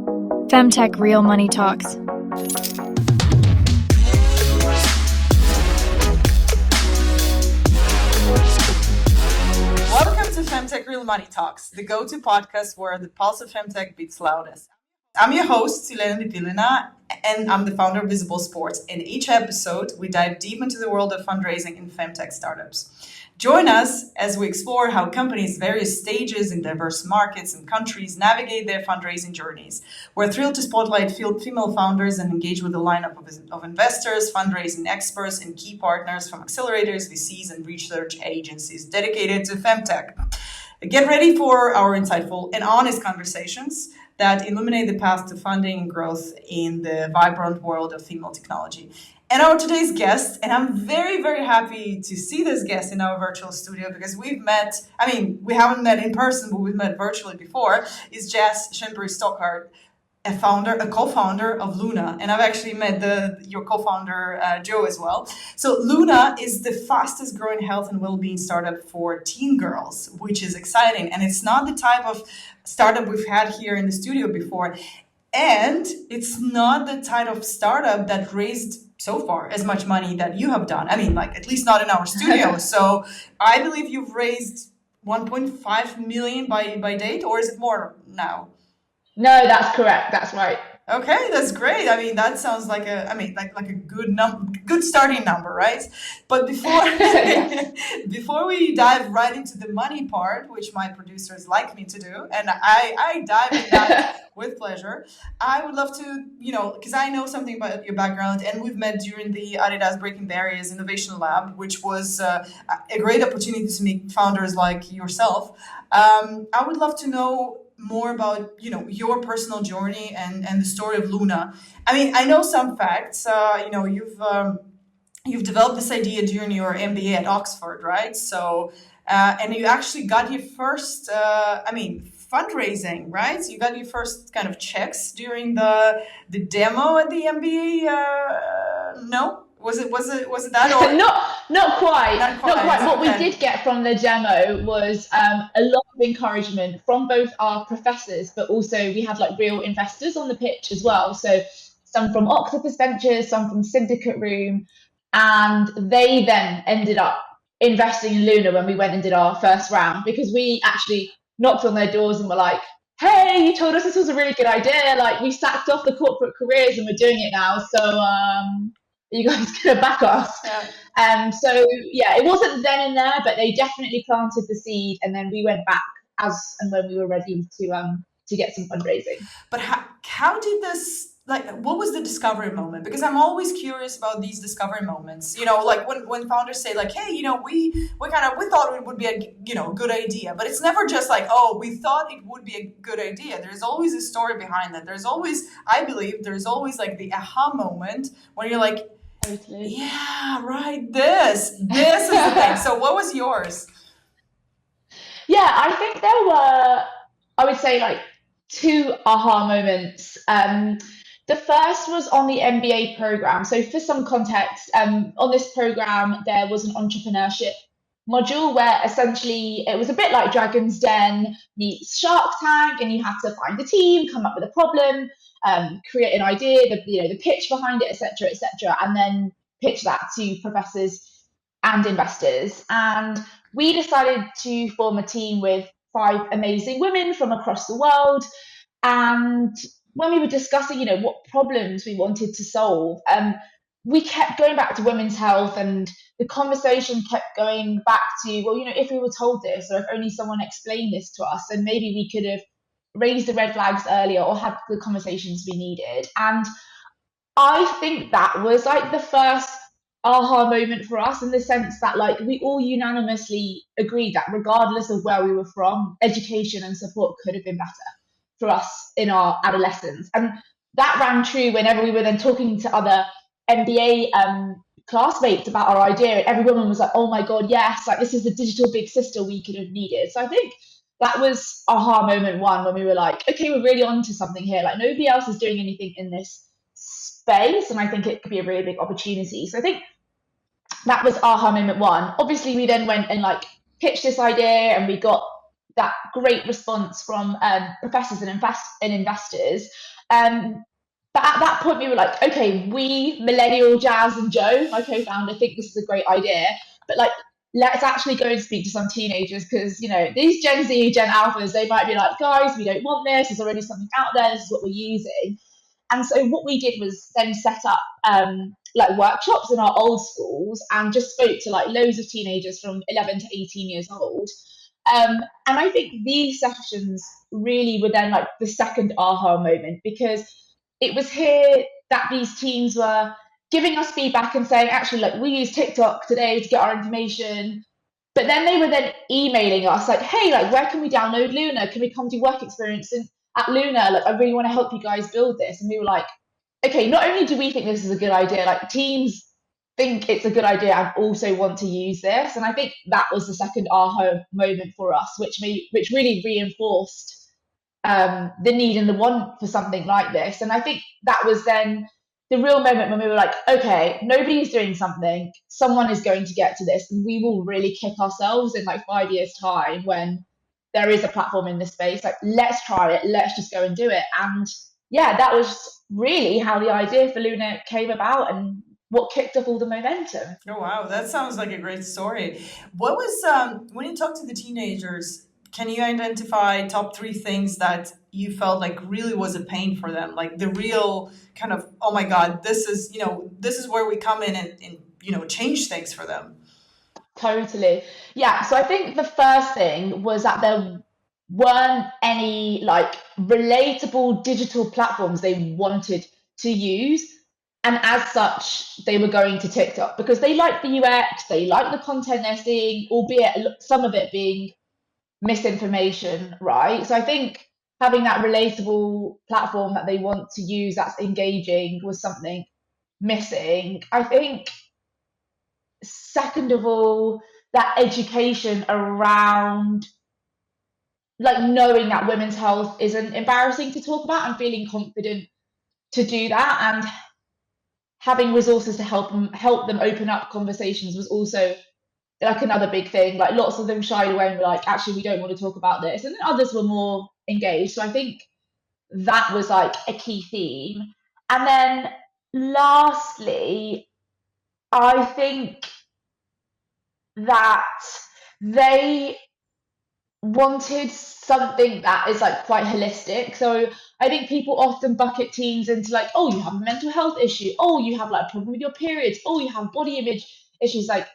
FemTech Real Money Talks. Welcome to FemTech Real Money Talks, the go-to podcast where the pulse of FemTech beats loudest. I'm your host, Silena Dipilina, and I'm the founder of Visible Sports. In each episode, we dive deep into the world of fundraising in femtech startups. Join us as we explore how companies various stages in diverse markets and countries navigate their fundraising journeys. We're thrilled to spotlight female founders and engage with a lineup of investors, fundraising experts, and key partners from accelerators, VCs, and research agencies dedicated to femtech. Get ready for our insightful and honest conversations that illuminate the path to funding and growth in the vibrant world of female technology. And our today's guest, and I'm very, very happy to see this guest in our virtual studio because we haven't met in person, but we've met virtually before, is Jas Schembri-Stothart, a co-founder of Luna. And I've actually met your co-founder, Joe, as well. So Luna is the fastest growing health and well-being startup for teen girls, which is exciting. And it's not the type of startup we've had here in the studio before. And it's not the type of startup that raised so far as much money that you have done. At least not in our studio. So I believe you've raised 1.5 million by date, or is it more now? No, that's correct. That's right. Okay, that's great. That sounds like a good starting number, right? But before we dive right into the money part, which my producers like me to do, and I dive in that with pleasure, I would love to, because I know something about your background, and we've met during the Adidas Breaking Barriers Innovation Lab, which was a great opportunity to meet founders like yourself. I would love to know more about your personal journey and the story of Luna. I know some facts. You've developed this idea during your MBA at Oxford, right? So and you actually got your first fundraising, right? So you got your first kind of checks during the demo at the MBA. No. Was it that or not quite? Not quite. What we did get from the demo was a lot of encouragement from both our professors, but also we had real investors on the pitch as well. So some from Octopus Ventures, some from Syndicate Room, and they then ended up investing in Luna when we went and did our first round, because we actually knocked on their doors and were like, "Hey, you told us this was a really good idea. We sacked off the corporate careers and we're doing it now. So you guys gonna back us?" Yeah. So yeah, it wasn't then and there, but they definitely planted the seed, and then we went back as and when we were ready to get some fundraising. But how did this? What was the discovery moment? Because I'm always curious about these discovery moments. When founders say "Hey, we thought it would be a good idea," but it's never just we thought it would be a good idea. There's always a story behind that. I believe there's always the aha moment when you're like, totally. Yeah, right. This is the thing. So what was yours? Yeah, I think there were, I would say two aha moments. The first was on the MBA program. So for some context, on this program, there was an entrepreneurship module where essentially it was a bit like Dragon's Den meets Shark Tank, and you had to find a team, come up with a problem, create an idea, the pitch behind it, etc., and then pitch that to professors and investors. And we decided to form a team with 5 amazing women from across the world. And when we were discussing, what problems we wanted to solve, we kept going back to women's health, and the conversation kept going back to, well, if we were told this, or if only someone explained this to us, then maybe we could have raised the red flags earlier or had the conversations we needed. And I think that was the first aha moment for us, in the sense that we all unanimously agreed that regardless of where we were from, education and support could have been better for us in our adolescence. And that rang true whenever we were then talking to other MBA classmates about our idea. Every woman was like, "Oh my God, yes, this is the digital big sister we could have needed." So I think that was aha moment 1, when we were like, okay, we're really onto something here. Nobody else is doing anything in this space, and I think it could be a really big opportunity. So I think that was aha moment 1. Obviously, we then went and pitched this idea, and we got that great response from professors and investors. But at that point, we were like, okay, we, millennial Jazz and Joe, my co-founder, think this is a great idea. But like, let's actually go and speak to some teenagers because, you know, these Gen Z, Gen Alphas, they might be like, guys, we don't want this. There's already something out there. This is what we're using. And so what we did was then set up like workshops in our old schools and just spoke to like loads of teenagers from 11 to 18 years old. And I think these sessions really were then like the second aha moment, because it was here that these teams were giving us feedback and saying, actually, like, we use TikTok today to get our information. But then they were then emailing us like, hey, like, where can we download Luna? Can we come do work experience at Luna? Like, I really want to help you guys build this. And we were like, okay, not only do we think this is a good idea, like teams think it's a good idea and also want to use this. And I think that was the second aha moment for us, which really reinforced the need and the want for something like this. And I think that was then the real moment when we were like, okay, nobody's doing something, someone is going to get to this, and we will really kick ourselves in like 5 years' time when there is a platform in this space. Like, let's try it, let's just go and do it. And yeah, that was really how the idea for Luna came about and what kicked off all the momentum. Oh wow, that sounds like a great story. What was when you talk to the teenagers? Can you identify top three things that you felt like really was a pain for them? Like the real kind of, oh my God, this is, this is where we come in and change things for them. Totally. Yeah. So I think the first thing was that there weren't any like relatable digital platforms they wanted to use. And as such, they were going to TikTok because they like the UX, they like the content they're seeing, albeit some of it being misinformation, right? So I think having that relatable platform that they want to use that's engaging was something missing. I think second of all, that education around like knowing that women's health isn't embarrassing to talk about and feeling confident to do that, and having resources to help them open up conversations was also like another big thing. Like lots of them shied away and were like, actually, we don't want to talk about this, and then others were more engaged. So I think that was like a key theme. And then lastly, I think that they wanted something that is like quite holistic. So I think people often bucket teens into like, oh, you have a mental health issue, oh, you have like a problem with your periods, oh, you have body image issues, like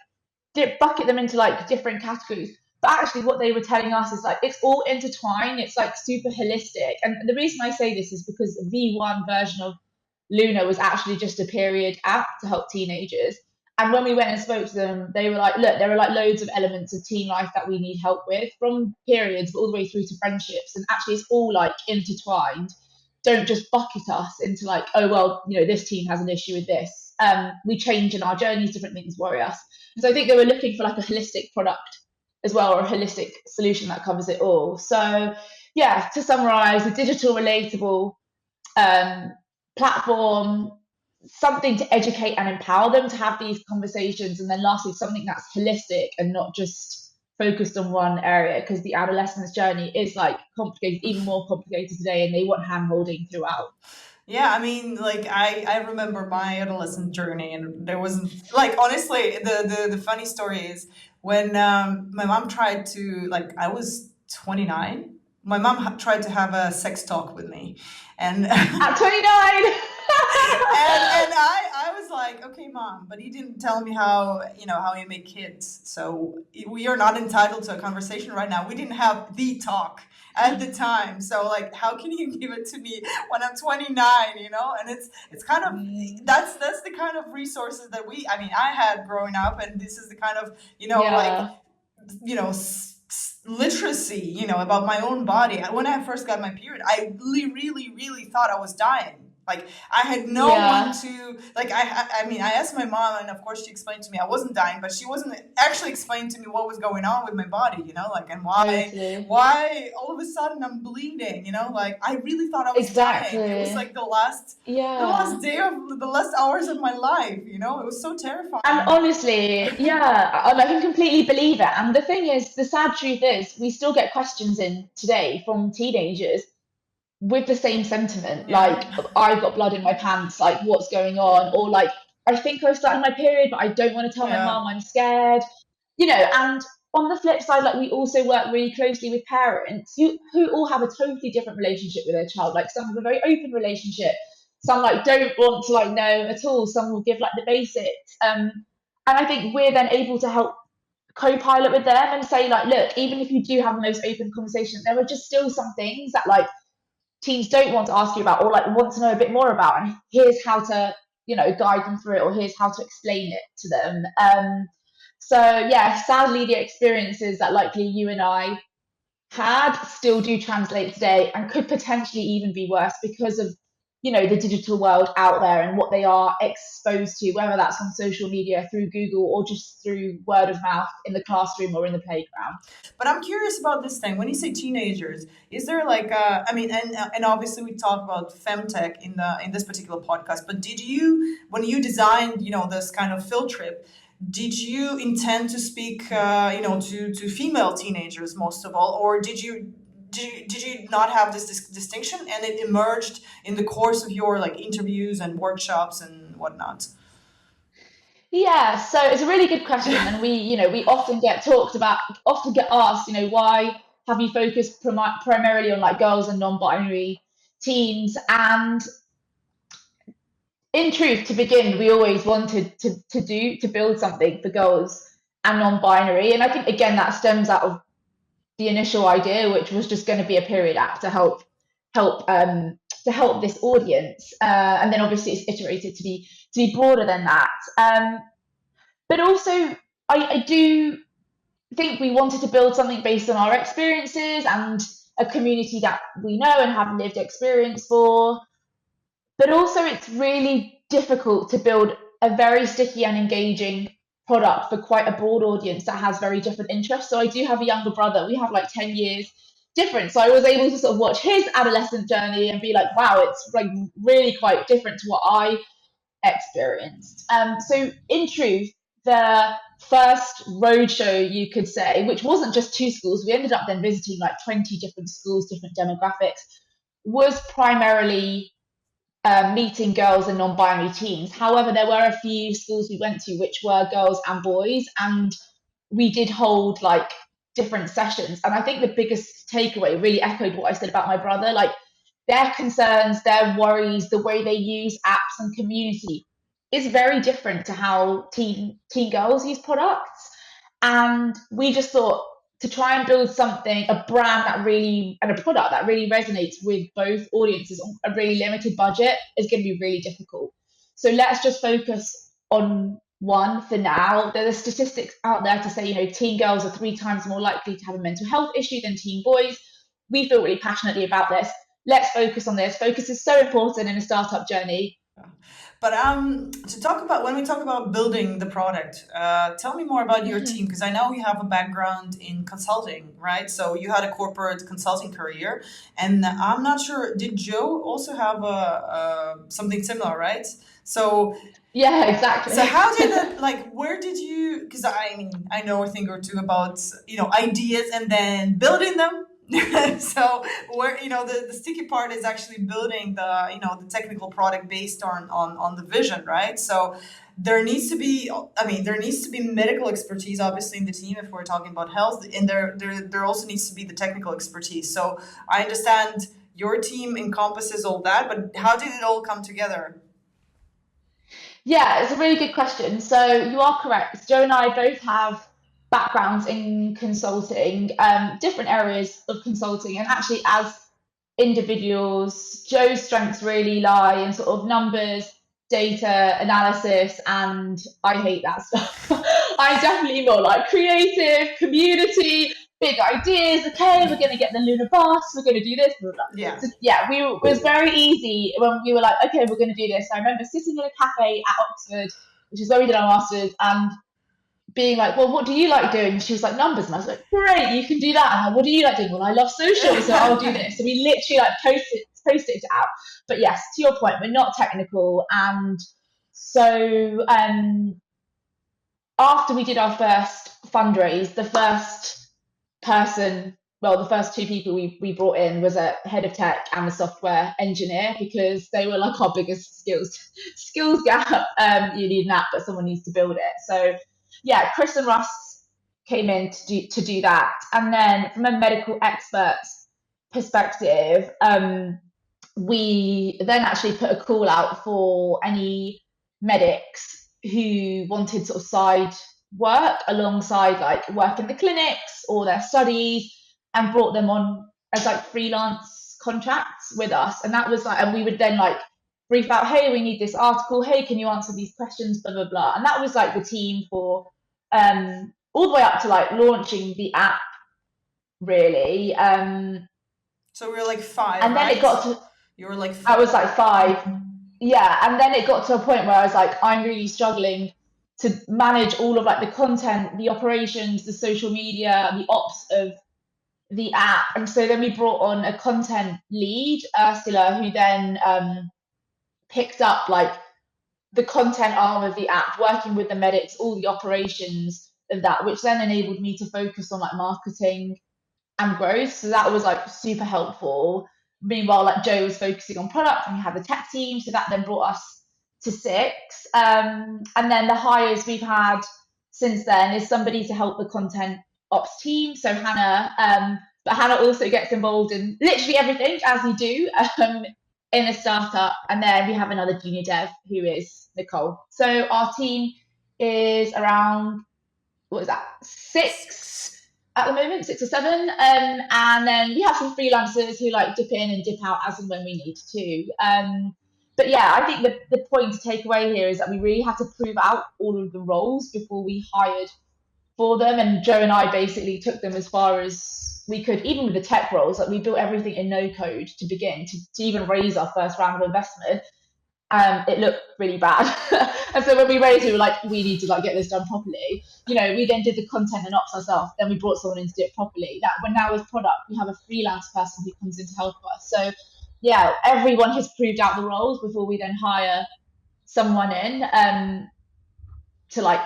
bucket them into like different categories. But actually what they were telling us is like it's all intertwined, it's like super holistic. And the reason I say this is because the V1 version of Luna was actually just a period app to help teenagers. And when we went and spoke to them, they were like, look, there are like loads of elements of teen life that we need help with, from periods but all the way through to friendships. And actually it's all like intertwined. Don't just bucket us into like, oh well, this teen has an issue with this. We change in our journeys, different things worry us. And so I think they were looking for like a holistic product as well, or a holistic solution that covers it all. So yeah, to summarize, a digital relatable platform, something to educate and empower them to have these conversations, and then lastly, something that's holistic and not just focused on one area, because the adolescence journey is like complicated, even more complicated today, and they want hand holding throughout. Yeah, I mean, like I remember my adolescent journey, and there wasn't like honestly the funny story is when my mom tried to like I was 29. My mom tried to have a sex talk with me, and At 29. and I was like, okay, mom, but he didn't tell me how you make kids. So we are not entitled to a conversation right now. We didn't have the talk at the time. So like, how can you give it to me when I'm 29? And it's kind of that's the kind of resources that I had growing up, and this is the kind of Yeah. literacy about my own body. When I first got my period, I really really really thought I was dying. Like I had no one Yeah, to like. I mean, I asked my mom, and of course she explained to me I wasn't dying, but she wasn't actually explaining to me what was going on with my body, like, and totally. why all of a sudden I'm bleeding, like I really thought I was dying. It was Exactly. like the last Yeah. day of the last hours of my life. It was so And terrifying. honestly, yeah, I can completely believe it. And the thing is, the sad truth is, we still get questions in today from teenagers with the same sentiment, Yeah, like, I've got blood in my pants, like, what's going on? Or like, I think I've started my period, but I don't want to tell my yeah. mum, I'm scared. And on the flip side, like, we also work really closely with parents who all have a totally different relationship with their child. Like, some have a very open relationship, some like don't want to like know at all, some will give like the basics. And I think we're then able to help co-pilot with them and say, like, look, even if you do have the most open conversation, there are just still some things that like teens don't want to ask you about or like want to know a bit more about, and here's how to guide them through it, or here's how to explain it to them. So yeah, sadly the experiences that likely you and I had still do translate today, and could potentially even be worse because of the digital world out there and what they are exposed to, whether that's on social media, through Google, or just through word of mouth in the classroom or in the playground. But I'm curious about this thing. When you say teenagers, is there like I mean, and obviously we talk about femtech in this particular podcast. But did you, when you designed, this kind of field trip, did you intend to speak, to female teenagers most of all, or did you not have this distinction, and it emerged in the course of your like interviews and workshops and whatnot? Yeah, so it's a really good question, and we often get asked, why have you focused primarily on like girls and non-binary teens? And in truth, to begin, we always wanted to build something for girls and non-binary, and I think again that stems out of the initial idea, which was just going to be a period app help to help this audience, and then obviously it's iterated to be broader than that. But also, I do think we wanted to build something based on our experiences and a community that we know and have lived experience for. But also, it's really difficult to build a very sticky and engaging product for quite a broad audience that has very different interests. So I do have a younger brother. We have like 10 years difference. So I was able to sort of watch his adolescent journey and be like, wow, it's like really quite different to what I experienced. So, in truth, the first roadshow, you could say, which wasn't just two schools, we ended up then visiting like 20 different schools, different demographics, was primarily meeting girls and non binary teens. However, there were a few schools we went to which were girls and boys, and we did hold like different sessions. And I think the biggest takeaway really echoed what I said about my brother. Like, their concerns, their worries, the way they use apps and community is very different to how teen girls use products. And we just thought, to try and build something, a brand that really, and a product that really resonates with both audiences on a really limited budget, is going to be really difficult. So let's just focus on one for now. There are statistics out there to say, teen girls are 3 times more likely to have a mental health issue than teen boys. We feel really passionately about this. Let's focus on this. Focus is so important in a startup journey. But to talk about when we talk about building the product, tell me more about your team, because I know you have a background in consulting, right? So you had a corporate consulting career, and I'm not sure. Did Joe also have a something similar, right? So Yeah, exactly. so how did that, like, where did you, because I mean, I know a thing or two about, ideas and then building them. So where, the sticky part is actually building the technical product based on the vision, right? So there needs to be medical expertise, obviously, in the team if we're talking about health, and there also needs to be the technical expertise. So I understand your team encompasses all that, but how did it all come together? Yeah, it's a really good question. So you are correct. Joe and I both have backgrounds in consulting, different areas of consulting, and actually as individuals, Joe's strengths really lie in sort of numbers, data analysis, and I hate that stuff. I'm definitely more like creative, community, big ideas. Okay, we're going to get the lunar bus. We're going to do this. Blah, blah. Yeah. So, yeah, it was very easy when we were like, okay, we're going to do this. I remember sitting in a cafe at Oxford, which is where we did our masters, and being like, well, what do you like doing? She was like, numbers. And I was like, great, you can do that. And I'm like, what do you like doing? Well, I love social, so I'll do this. So we literally like posted it out. But yes, to your point, we're not technical. And so after we did our first fundraise, the first person, well, the first two people we brought in was a head of tech and a software engineer, because they were like our biggest skills gap. You need an app, but someone needs to build it. So yeah, Chris and Russ came in to do that. And then from a medical expert's perspective, we then actually put a call out for any medics who wanted sort of side work alongside like work in the clinics or their studies, and brought them on as like freelance contracts with us. And that was like, and we would then like brief out, hey, we need this article, hey, can you answer these questions, blah blah blah. And that was like the team for all the way up to like launching the app, really. So we were like 5, and then right? it got to, You were like 5. I was like 5. Yeah, and then it got to a point where I was like, I'm really struggling to manage all of like the content, the operations, the social media, the ops of the app. And so then we brought on a content lead, Ursula, who then picked up like the content arm of the app, working with the medics, all the operations of that, which then enabled me to focus on like marketing and growth. So that was like super helpful. Meanwhile, like Joe was focusing on product, and we had the tech team. So that then brought us to 6. And then the hires we've had since then is somebody to help the content ops team. So Hannah, but Hannah also gets involved in literally everything, as you do in a startup. And then we have another junior dev who is Nicole. So our team is around, what is that, 6 at the moment, 6 or 7. And then we have some freelancers who like dip in and dip out as and when we need to. But yeah, I think the point to take away here is that we really had to prove out all of the roles before we hired for them. And Joe and I basically took them as far as we could, even with the tech roles. Like we built everything in no code to begin, to even raise our first round of investment. It looked really bad. And so when we raised, we were like, we need to like get this done properly. You know, we then did the content and ops ourselves. Then we brought someone in to do it properly. That when now with product, we have a freelance person who comes in to help us. So yeah, everyone has proved out the roles before we then hire someone in to like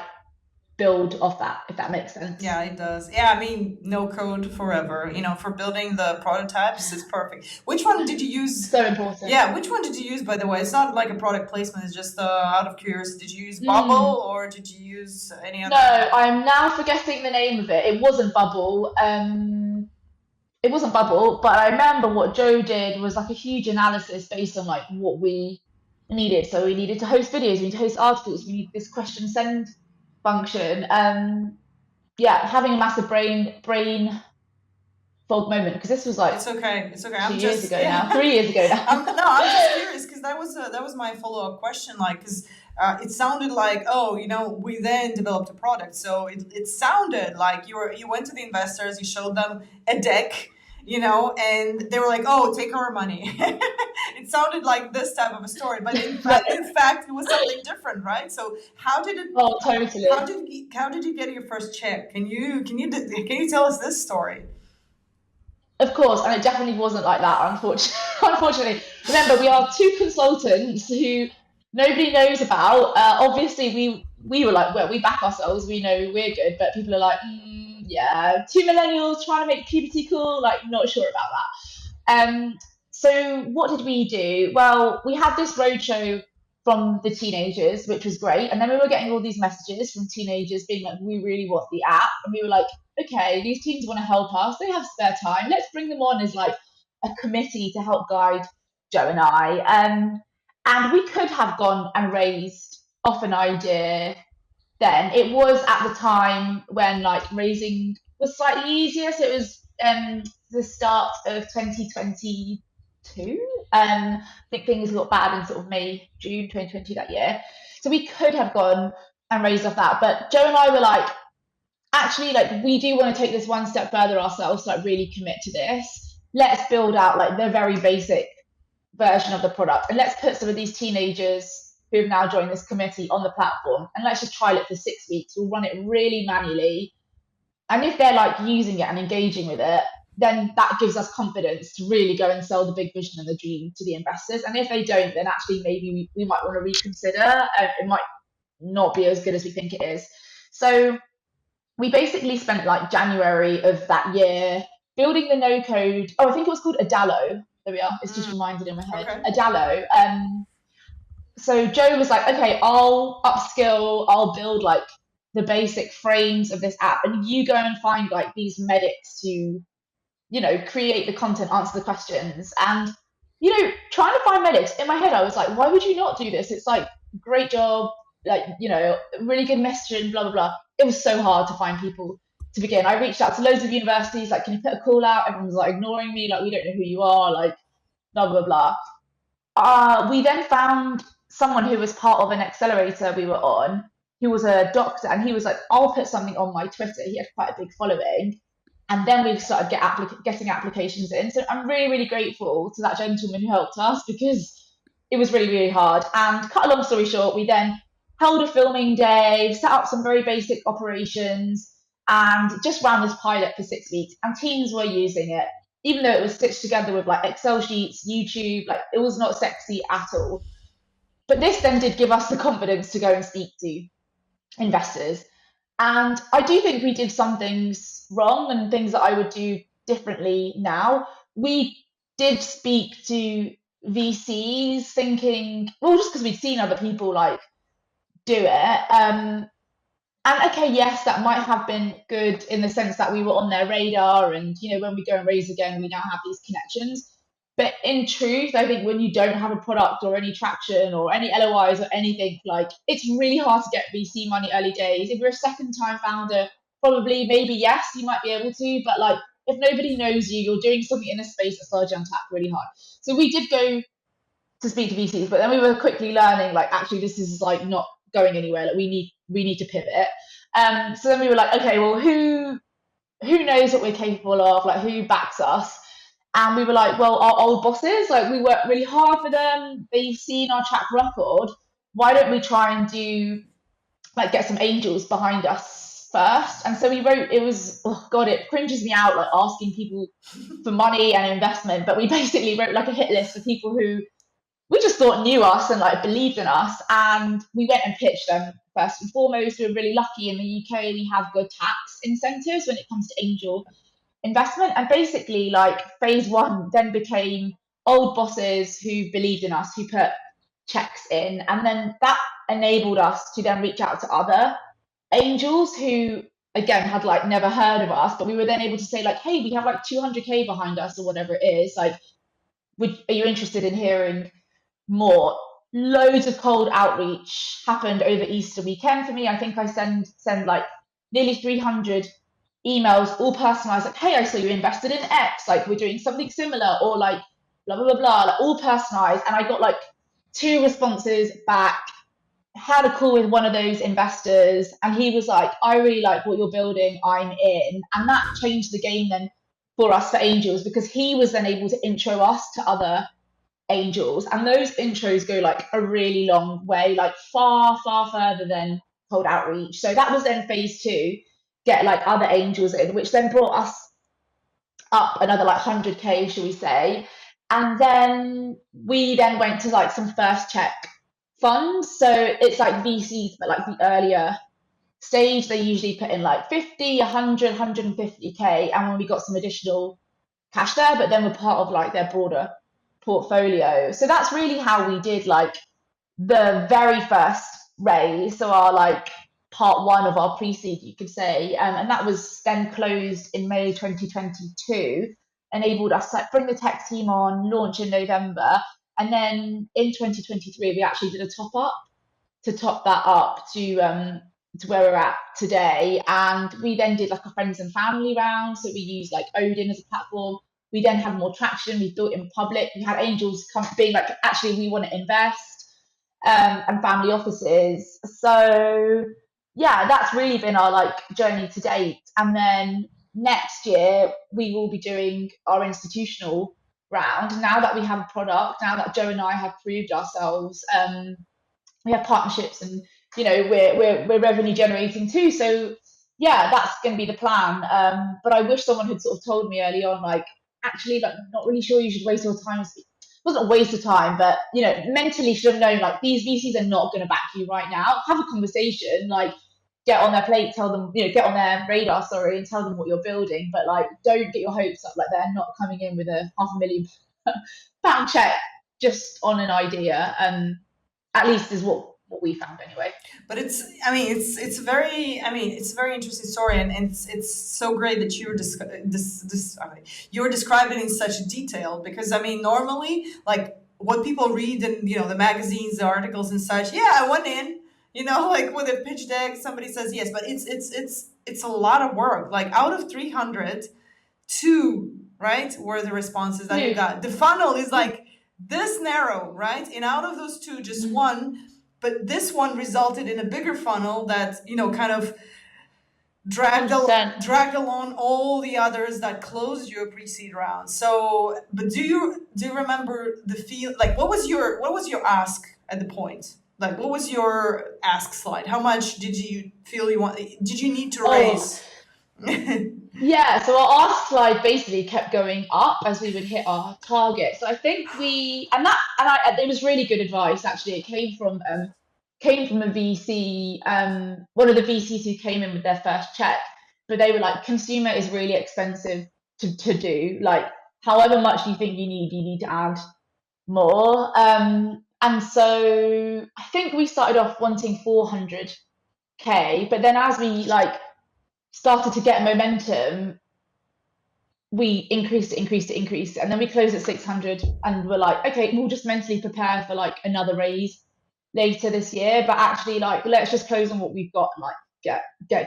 build off that, if that makes sense. Yeah, it does. Yeah, I mean, no code forever. You know, for building the prototypes, it's perfect. Which one did you use? So important. Yeah, which one did you use, by the way? It's not like a product placement. It's just out of curiosity. Did you use Bubble or did you use any other? No, I'm now forgetting the name of it. It wasn't Bubble. It wasn't Bubble, but I remember what Joe did was like a huge analysis based on like what we needed. So we needed to host videos, we need to host articles, we need this question send function. Yeah, having a massive brain fog moment, because this was like It's okay. It's okay. 2 years ago now, 3 years ago now. I'm just curious because that was my follow up question. Like, because it sounded like, oh, you know, we then developed a product. So it sounded like you went to the investors, you showed them a deck, you know, and they were like, oh, take our money. It sounded like this type of a story, but in fact, it was something different, right? So how did it? Oh, totally. How did you get your first check? Can you tell us this story? Of course, and it definitely wasn't like that, unfortunately. Remember, we are 2 consultants who nobody knows about. Obviously, we were like, well, we back ourselves, we know we're good, but people are like, yeah, 2 millennials trying to make puberty cool, like, not sure about that. So what did we do? Well, we had this roadshow from the teenagers, which was great, and then we were getting all these messages from teenagers being like, we really want the app, and we were like, okay, these teens want to help us, they have spare time, let's bring them on as like a committee to help guide Joe and I. And we could have gone and raised off an idea then. It was at the time when like raising was slightly easier, so it was the start of 2022. I think things got bad in sort of May, June 2020 that year. So we could have gone and raised off that. But Joe and I were like, actually, like, we do want to take this one step further ourselves, like really commit to this. Let's build out like the very basic version of the product, and let's put some of these teenagers who have now joined this committee on the platform, and let's just trial it for 6 weeks. We'll run it really manually, and if they're like using it and engaging with it, then that gives us confidence to really go and sell the big vision and the dream to the investors. And if they don't, then actually maybe we might want to reconsider. It might not be as good as we think it is. So we basically spent like January of that year building the no code. Oh, I think it was called Adalo. There we are. It's just reminded in my head. Okay. Adalo. So Joe was like, okay, I'll upskill, I'll build like the basic frames of this app, and you go and find like these medics to, create the content, answer the questions. And, trying to find medics, in my head, I was like, why would you not do this? It's like, great job, like, really good messaging, blah, blah, blah. It was so hard to find people to begin. I reached out to loads of universities, like, can you put a call out? Everyone's like ignoring me, like, we don't know who you are, like, blah, blah, blah. We then found someone who was part of an accelerator we were on, who was a doctor, and he was like, I'll put something on my Twitter. He had quite a big following. And then we started getting applications in. So I'm really, really grateful to that gentleman who helped us, because it was really, really hard. And cut a long story short, we then held a filming day, set up some very basic operations, and just ran this pilot for 6 weeks. And teams were using it, even though it was stitched together with like Excel sheets, YouTube, like it was not sexy at all. But this then did give us the confidence to go and speak to investors. And I do think we did some things wrong and things that I would do differently now. We did speak to VCs thinking, well, just because we'd seen other people like do it. And okay, yes, that might have been good in the sense that we were on their radar, and when we go and raise again, we now have these connections. But in truth, I think when you don't have a product or any traction or any LOIs or anything, like, it's really hard to get VC money early days. If you're a second time founder, probably, maybe, yes, you might be able to, but like, if nobody knows you, you're doing something in a space that's largely untapped, really hard. So we did go to speak to VCs, but then we were quickly learning, like, actually, this is like not going anywhere. Like, we need to pivot. So then we were like, okay, well, who knows what we're capable of? Like, who backs us? And we were like, well, our old bosses, like, we worked really hard for them. They've seen our track record. Why don't we try and do, like, get some angels behind us first? And so we wrote, it was, oh God, it cringes me out, like, asking people for money and investment. But we basically wrote like a hit list of people who we just thought knew us and like believed in us. And we went and pitched them first and foremost. We were really lucky in the UK. We have good tax incentives when it comes to angel investment. And basically, like, phase one then became old bosses who believed in us, who put checks in, and then that enabled us to then reach out to other angels who again had like never heard of us, but we were then able to say like, hey, we have like 200k behind us or whatever it is, like, are you interested in hearing more? Loads of cold outreach happened over Easter weekend for me. I think I send like nearly 300 emails, all personalized, like, hey, I saw you invested in X, like, we're doing something similar, or like, blah, blah, blah, blah, like, all personalized. And I got like 2 responses back, had a call with one of those investors, and he was like, I really like what you're building, I'm in. And that changed the game then for us for angels, because he was then able to intro us to other angels, and those intros go like a really long way, like far further than cold outreach. So that was then phase 2, get like other angels in, which then brought us up another like 100k, should we say. And then we then went to like some first check funds. So it's like VCs, but like the earlier stage, they usually put in like 50, 100, 150k. And when we got some additional cash there, but then we're part of like their broader portfolio. So that's really how we did like the very first raise. So our like part 1 of our pre-seed, you could say, and that was then closed in May 2022, enabled us to like bring the tech team on, launch in November, and then in 2023 we actually did a top up to top that up to where we're at today. And we then did like a friends and family round. So we used like Odin as a platform. We then had more traction. We thought in public. We had angels being like, actually, we want to invest, and family offices. So yeah, that's really been our like journey to date. And then next year we will be doing our institutional round. Now that we have a product, now that Joe and I have proved ourselves, we have partnerships, and we're revenue generating too. So yeah, that's going to be the plan. But I wish someone had sort of told me early on, like, actually, like, not really sure you should waste your time. It wasn't a waste of time, but mentally should have known, like, these VCs are not going to back you right now. Have a conversation, like, get on their plate, tell them, get on their radar, sorry, and tell them what you're building. But like, don't get your hopes up. Like, they're not coming in with a £500,000 check just on an idea. At least is what we found anyway. But it's a very interesting story, and it's so great that you're describing it in such detail, because normally, like, what people read in the magazines, the articles and such, yeah, I went in, like, with a pitch deck, somebody says yes, but it's a lot of work. Like, out of 300, two, right, were the responses that you got. The funnel is like this narrow, right? And out of those two, just one, but this one resulted in a bigger funnel that, kind of dragged along all the others that closed your pre-seed round. So, but do you remember the feel, like, what was your ask at the point? Like, what was your ask slide? How much did you feel did you need to raise? Yeah, so our ask slide basically kept going up as we would hit our target. So I think it was really good advice, actually. It came from a VC, one of the VCs who came in with their first check, but they were like, consumer is really expensive to do. Like, however much you think you need to add more. And so I think we started off wanting 400K, but then as we like started to get momentum, we increased it, and then we closed at 600, and we're like, okay, we'll just mentally prepare for like another raise later this year, but actually, like, let's just close on what we've got and like get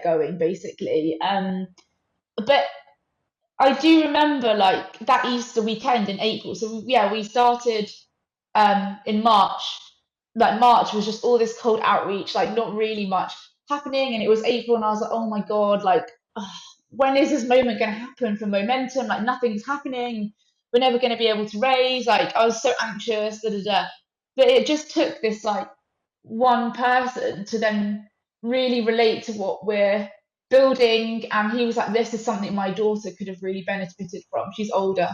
going, basically. But I do remember like that Easter weekend in April. So yeah, we started in March. Like, March was just all this cold outreach, like not really much happening, and it was April, and I was like, oh my god, like, when is this moment going to happen for momentum? Like, nothing's happening. We're never going to be able to raise. Like, I was so anxious. Da, da, da. But it just took this like one person to then really relate to what we're building, and he was like, this is something my daughter could have really benefited from. She's older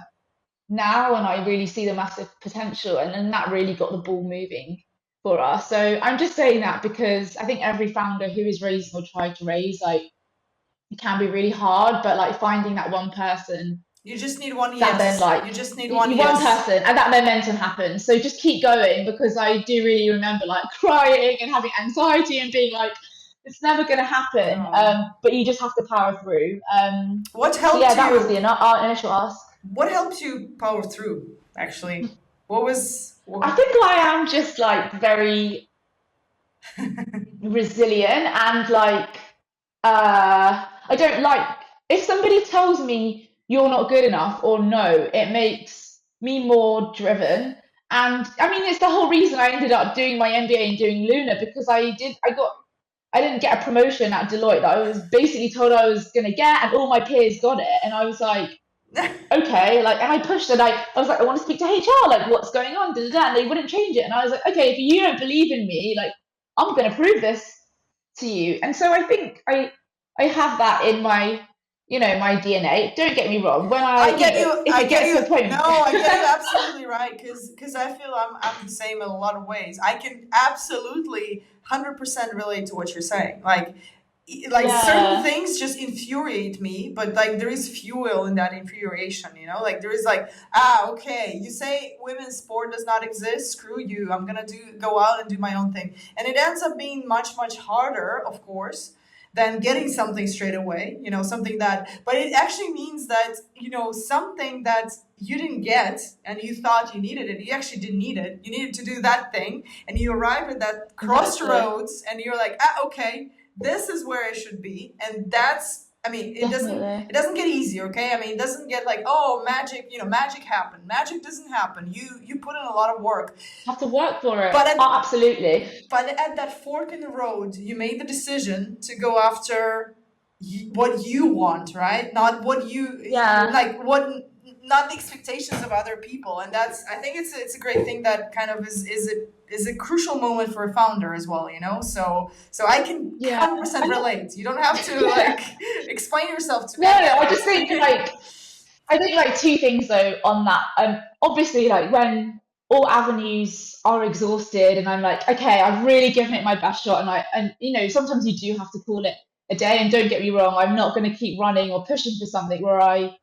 now, and I really see the massive potential, and then that really got the ball moving for us. So I'm just saying that because I think every founder who is raising or trying to raise, like, it can be really hard, but like finding that one person, you just need one that yes. Then, like, you just need one yes. person, and that momentum happens. So just keep going, because I do really remember like crying and having anxiety and being like, it's never going to happen. But you just have to power through. What helped you? That was our initial ask. What helped you power through, actually? What I think I am just like very resilient, and like, I don't like, if somebody tells me you're not good enough or no, it makes me more driven. And I mean, it's the whole reason I ended up doing my MBA and doing Luna, because I didn't get a promotion at Deloitte that I was basically told I was going to get, and all my peers got it. And I was like, okay, like, and I pushed it. I was like, I want to speak to HR, like, what's going on? Da, da, da. And they wouldn't change it. And I was like, okay, if you don't believe in me, like, I'm going to prove this to you. And so I think I have that in my, my DNA. Don't get me wrong. When I get you, I get you. No, I get you absolutely right, because I feel I'm the same in a lot of ways. I can absolutely 100% relate to what you're saying. Like certain things just infuriate me, but like there is fuel in that infuriation, like there is like, okay, you say women's sport does not exist, screw you, I'm gonna go out and do my own thing. And it ends up being much, much harder, of course, than getting something straight away, but it actually means that, something that you didn't get and you thought you needed it, you actually didn't need it. You needed to do that thing, and you arrived at that crossroads, and you're like, okay, this is where I should be. And that's I mean, Definitely. it doesn't get easier, okay? I mean, it doesn't get like, oh, magic, magic happened. Magic doesn't happen. You put in a lot of work. Have to work for it. But Oh, absolutely. But at that fork in the road, you made the decision to go after what you want, right? Not what you Yeah. like. Not the expectations of other people, and that's. I think it's a great thing that kind of is a crucial moment for a founder as well. So I can Yeah. 100% relate. You don't have to Yeah. like explain yourself to me. No, I get I it. just think like two things though on that. Obviously, like when all avenues are exhausted, and I'm like, okay, I've really given it my best shot, and sometimes you do have to call it a day. And don't get me wrong, I'm not going to keep running or pushing for something where I've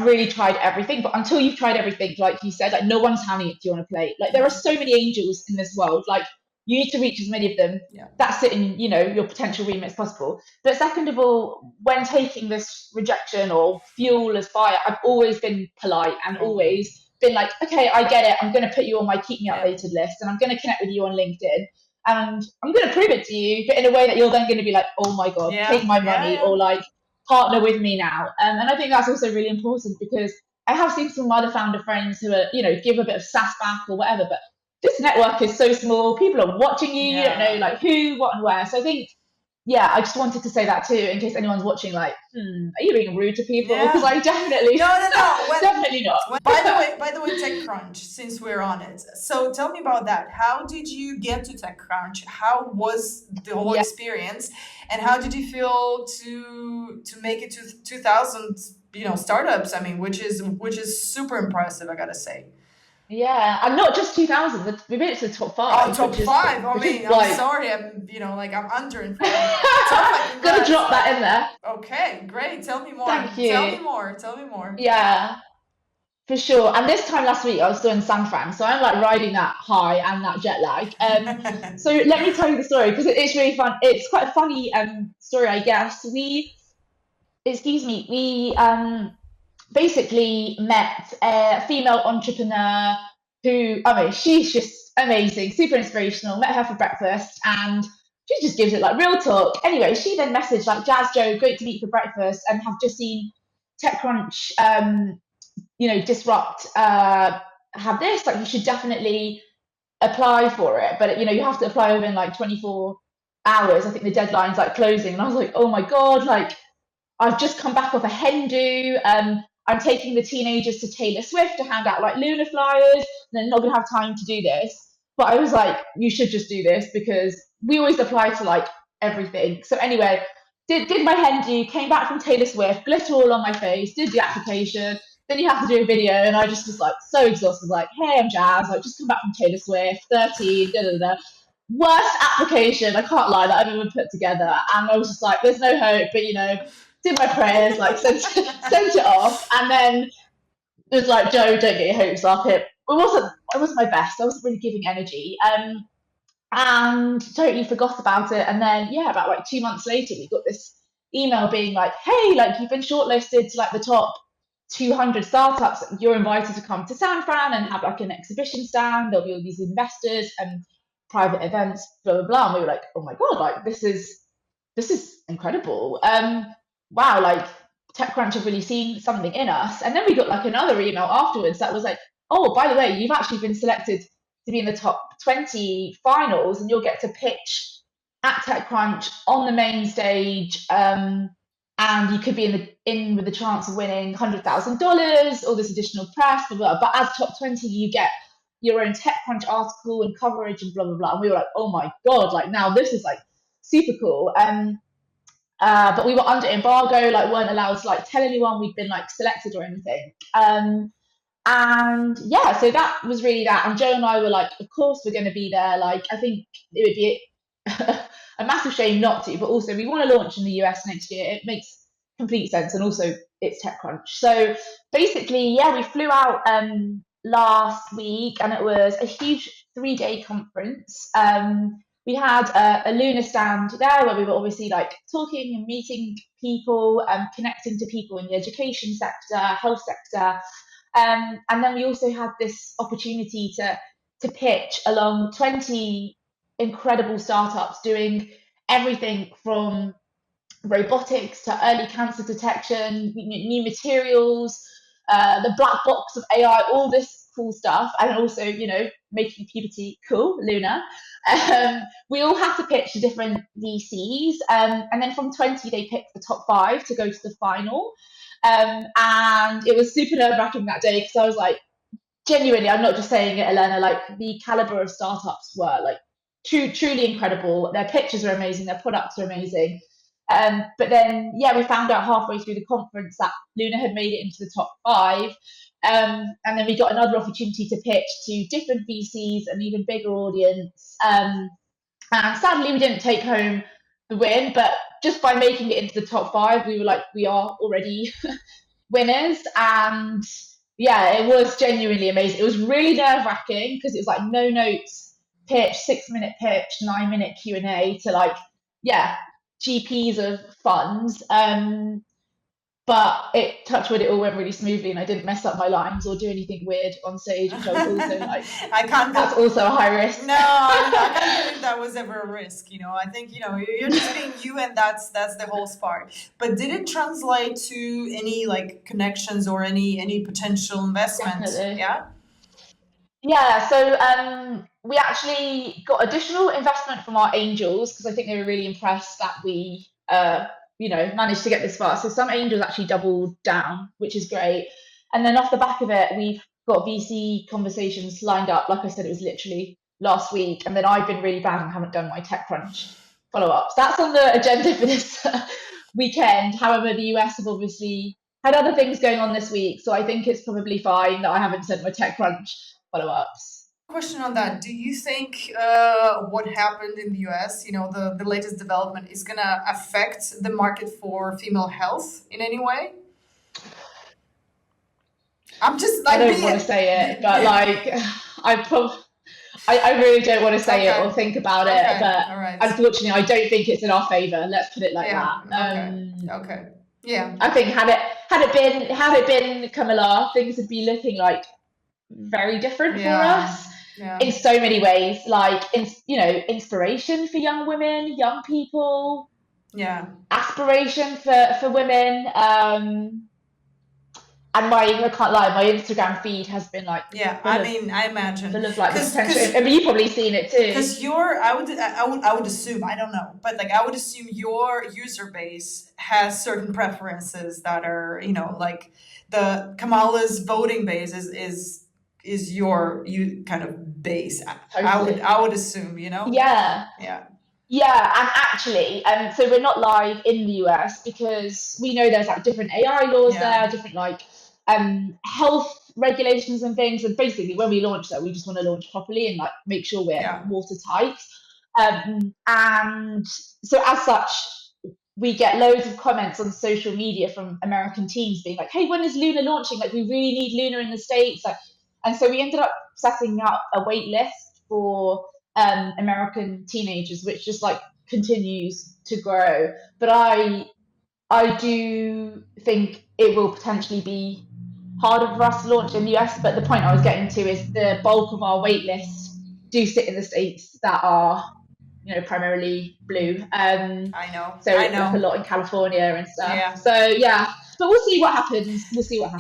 really tried everything. But until you've tried everything, like you said, like no one's handing it to you on a plate. Like there are so many angels in this world. Like you need to reach as many of them Yeah. that sit in your potential remit as possible. But second of all, when taking this rejection or fuel as fire, I've always been polite and always been like, okay, I get it. I'm going to put you on my keep me updated list, and I'm going to connect with you on LinkedIn, and I'm going to prove it to you, but in a way that you're then going to be like, oh my god, take my money, or like partner with me now. And I think that's also really important, because I have seen some other founder friends who are, give a bit of sass back or whatever, but this network is so small. People are watching you. You don't know like who, what, and where. So I think, yeah, I just wanted to say that too, in case anyone's watching. Like, are you being rude to people? Because I definitely no. definitely not. By the way, TechCrunch. Since we're on it, so tell me about that. How did you get to TechCrunch? How was the whole experience, and how did you feel to make it to 2,000 startups? I mean, which is super impressive, I gotta say. Yeah, and not just 2000. We made it to the top five. Oh, top five. I mean, I'm sorry. I'm I'm underinformed. Gotta drop that in there. Okay, great. Tell me more. Thank you. Tell me more. Yeah, for sure. And this time last week, I was still in San Fran, so I'm like riding that high and that jet lag. So let me tell you the story, because it's really fun. It's quite a funny story, I guess. We basically met a female entrepreneur who, I mean, she's just amazing, super inspirational. Met her for breakfast, and she just gives it like real talk. Anyway, she then messaged like, Jas, Joe, great to meet you for breakfast, and have just seen TechCrunch, disrupt, have this, like you should definitely apply for it. But you have to apply within like 24 hours. I think the deadline's like closing. And I was like, oh my God, like I've just come back off a hen do. I'm taking the teenagers to Taylor Swift to hand out like Luna flyers, and they're not going to have time to do this. But I was like, you should just do this, because we always apply to like everything. So anyway, did my hen do, came back from Taylor Swift, glitter all on my face, did the application. Then you have to do a video, and I just was like so exhausted, like, hey, I'm Jas, like just come back from Taylor Swift, 13, da da da. Worst application, I can't lie, that I've ever put together. And I was just like, there's no hope, but did my prayers, like sent it off, and then it was like, Joe, don't get your hopes up. It wasn't my best. I wasn't really giving energy, and totally forgot about it. And then about like 2 months later, we got this email being like, hey, like you've been shortlisted to like the top 200 startups. You're invited to come to San Fran and have like an exhibition stand. There'll be all these investors and private events, blah blah blah. And we were like, oh my god, like this is incredible. Wow, like TechCrunch have really seen something in us. And then we got like another email afterwards that was like, oh, by the way, you've actually been selected to be in the top 20 finals, and you'll get to pitch at TechCrunch on the main stage. And you could be in with the chance of winning $100,000, all this additional press, blah, blah, blah. But as top 20, you get your own TechCrunch article and coverage and blah blah blah. And we were like, oh my god, like now this is like super cool. But we were under embargo, like weren't allowed to like tell anyone we'd been like selected or anything. And so that was really that. And Joe and I were like, of course we're going to be there. Like I think it would be a massive shame not to, but also we want to launch in the US next year. It makes complete sense, and also it's TechCrunch. So basically, we flew out last week, and it was a huge 3-day conference. We had a Luna stand there where we were obviously like talking and meeting people, connecting to people in the education sector, health sector. And then we also had this opportunity to pitch along 20 incredible startups doing everything from robotics to early cancer detection, new materials, the black box of AI, all this cool stuff, and also, making puberty cool, Luna. We all have to pitch to different VCs, and then from 20, they picked the top 5 to go to the final. And it was super nerve-wracking that day because I was like, genuinely, I'm not just saying it, Elena, like the caliber of startups were like truly incredible. Their pitches are amazing, their products are amazing. But then, yeah, we found out halfway through the conference that Luna had made it into the top 5. And then we got another opportunity to pitch to different VCs, an even bigger audience. And sadly, we didn't take home the win, but just by making it into the top 5, we were like, we are already winners. And yeah, it was genuinely amazing. It was really nerve-wracking because it was like no notes pitch, 6-minute pitch, 9-minute Q&A to like, yeah, GPs of funds. But touch wood, it all went really smoothly, and I didn't mess up my lines or do anything weird on stage, which I was also like, I can't. That's also a high risk. No, I can't believe that was ever a risk. I think you're just being you, and that's the whole spark. But did it translate to any like connections or any potential investments? Definitely. Yeah. Yeah, so we actually got additional investment from our angels because I think they were really impressed that we, managed to get this far. So some angels actually doubled down, which is great. And then off the back of it, we've got VC conversations lined up. Like I said, it was literally last week. And then I've been really bad and haven't done my TechCrunch follow-ups. That's on the agenda for this weekend. However, the US have obviously had other things going on this week. So I think it's probably fine that I haven't sent my TechCrunch follow-ups. Question on that. Do you think what happened in the US, the latest development, is going to affect the market for female health in any way? I'm just like, I don't want to say it, but like I really don't want to say it or think about it. But right. Unfortunately, I don't think it's in our favour. Let's put it like that. Okay. Yeah. I think had it been Camilla, things would be looking like very different for us. Yeah. In so many ways, like inspiration for young women, young people. Yeah. Aspiration for women. And I can't lie, my Instagram feed has been like, I imagine full of like potential. I mean, you've probably seen it too. Because I would assume, I don't know, but like I would assume your user base has certain preferences that are, like the Kamala's voting base is your kind of base. Totally. I would assume, Yeah. And actually, so we're not live in the US because we know there's like different AI laws there, different like health regulations and things. And basically, when we launch that, we just want to launch properly and like make sure we're watertight. And so as such, we get loads of comments on social media from American teams being like, "Hey, when is Luna launching? Like, we really need Luna in the States." Like, and so we ended up setting up a wait list for American teenagers, which just like continues to grow. But I do think it will potentially be harder for us to launch in the US. But the point I was getting to is the bulk of our wait list do sit in the States that are, primarily blue. I know. So like a lot in California and stuff. Yeah. So yeah. But we'll see what happens.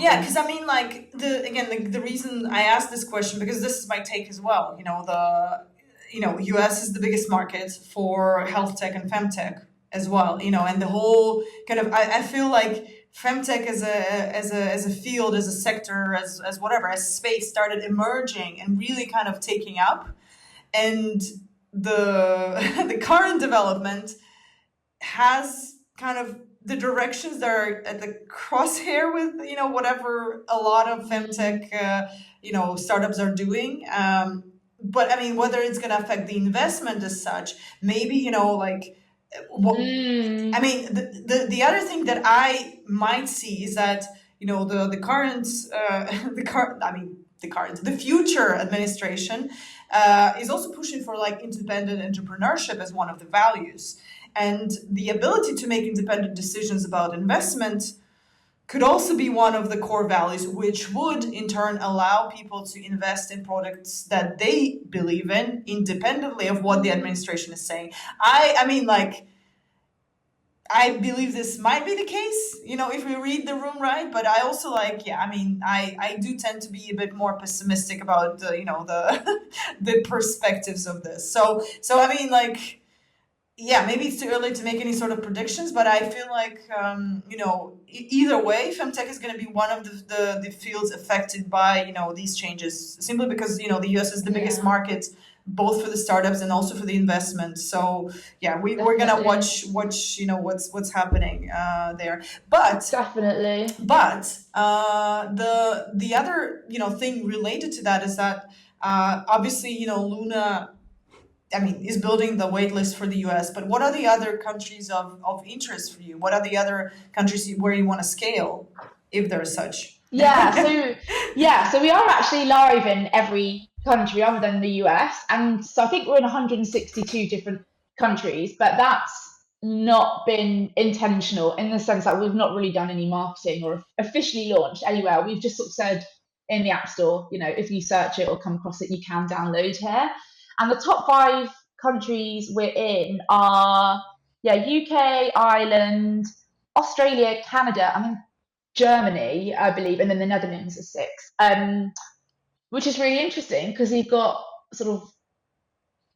Yeah, because I mean, like the reason I asked this question, because this is my take as well. US is the biggest market for health tech and femtech as well. And the whole kind of I feel like femtech as a field, as a sector, as whatever, as space started emerging and really kind of taking up, and the current development has kind of the directions that are at the crosshair with whatever a lot of femtech startups are doing. But I mean, whether it's going to affect the investment as such, maybe like. I mean, the other thing that I might see is that the future administration is also pushing for like independent entrepreneurship as one of the values. And the ability to make independent decisions about investment could also be one of the core values, which would in turn allow people to invest in products that they believe in, independently of what the administration is saying. I mean, like, I believe this might be the case, if we read the room right. But I also I do tend to be a bit more pessimistic about the the perspectives of this. So yeah, maybe it's too early to make any sort of predictions, but I feel like either way, femtech is going to be one of the fields affected by these changes, simply because the U.S. is the biggest market, both for the startups and also for the investment. So yeah, we're gonna watch what's happening there. But Definitely. The other thing related to that is that obviously Luna, is building the wait list for the US, but what are the other countries of interest for you? What are the other countries where you want to scale, if there's such? So we are actually live in every country other than the US, and so I think we're in 162 different countries, but that's not been intentional in the sense that we've not really done any marketing or officially launched anywhere. We've just sort of said in the App Store, if you search it or come across it, you can download here. And the top 5 countries we're in are UK, Ireland, Australia, Canada, and Germany, I believe, and then the Netherlands is 6, which is really interesting because you've got sort of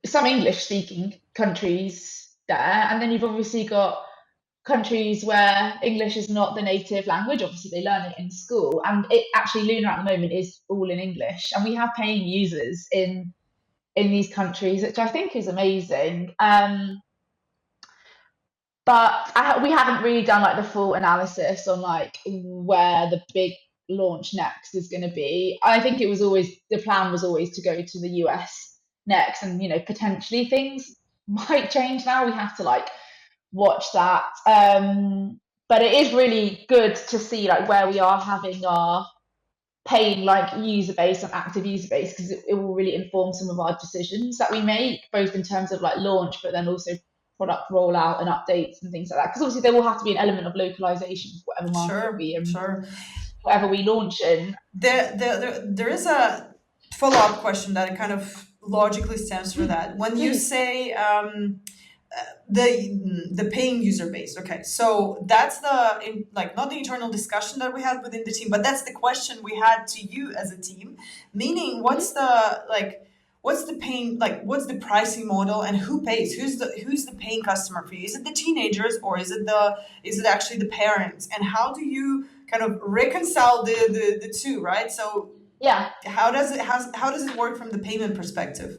some English-speaking countries there, and then you've obviously got countries where English is not the native language. Obviously, they learn it in school, and it actually Luna at the moment is all in English, and we have paying users in these countries, which I think is amazing. But we haven't really done like the full analysis on like where the big launch next is going to be. I think the plan was always to go to the US next, and potentially things might change now. We have to like watch that. But it is really good to see like where we are having our paying like user base and active user base, because it will really inform some of our decisions that we make, both in terms of like launch, but then also product rollout and updates and things like that. Because obviously there will have to be an element of localization for whatever market whatever we launch in. There is a follow-up question that kind of logically stems from that. When you say the paying user base, okay, so that's not the internal discussion that we had within the team, but that's the question we had to you as a team. Meaning, what's the paying, what's the pricing model, and who pays? Who's the paying customer for you? Is it the teenagers, or is it actually the parents? And how do you kind of reconcile the two, right? So yeah, how does it work from the payment perspective?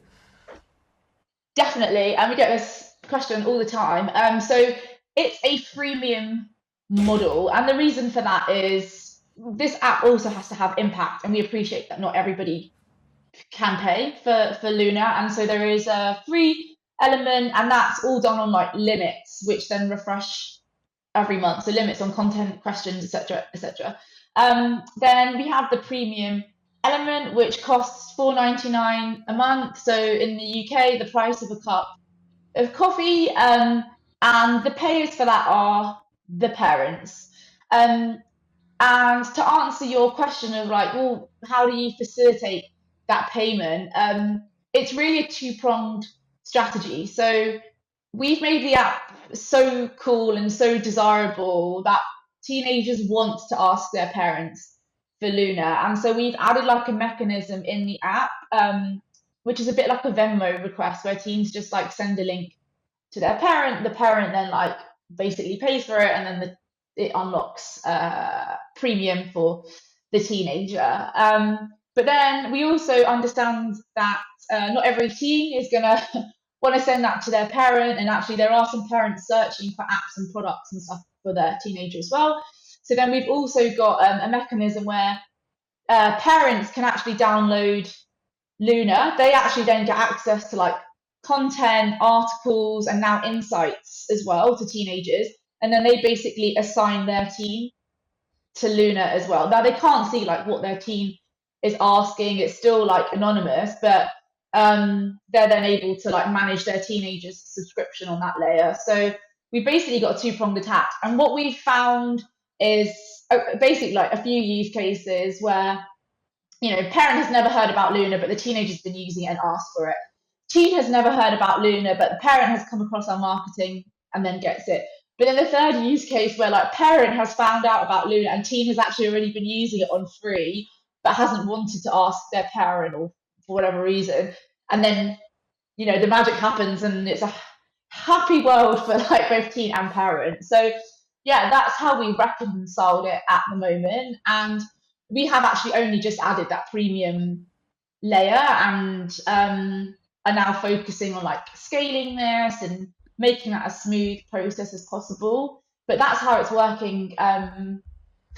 Definitely, and we get this question all the time. So it's a freemium model, and the reason for that is this app also has to have impact, and we appreciate that not everybody can pay for Luna, and so there is a free element, and that's all done on like limits, which then refresh every month. So limits on content, questions, etc., etc. Then we have the premium element, which costs $4.99 a month. So in the UK, the price of a cup of coffee, and the payers for that are the parents. And to answer your question of like, well, how do you facilitate that payment? It's really a two-pronged strategy. So we've made the app so cool and so desirable that teenagers want to ask their parents for Luna. And so we've added like a mechanism in the app, which is a bit like a Venmo request, where teens just like send a link to their parent. The parent then like basically pays for it, and then it unlocks premium for the teenager. But then we also understand that not every teen is going to want to send that to their parent, and actually there are some parents searching for apps and products and stuff for their teenager as well. So then we've also got a mechanism where parents can actually download Luna. They actually then get access to like content, articles, and now insights as well to teenagers. And then they basically assign their teen to Luna as well. Now they can't see like what their teen is asking. It's still like anonymous, but they're then able to like manage their teenagers' subscription on that layer. So we basically got a two-pronged attack. And what we found is basically like a few use cases where parent has never heard about Luna, but the teenager's been using it and asked for it. Teen has never heard about Luna, but the parent has come across our marketing and then gets it. But then the third use case where like parent has found out about Luna and teen has actually already been using it on free, but hasn't wanted to ask their parent or for whatever reason. And then, the magic happens and it's a happy world for like both teen and parent. So yeah, that's how we reconciled it at the moment. And we have actually only just added that premium layer and are now focusing on like scaling this and making that a smooth process as possible. But that's how it's working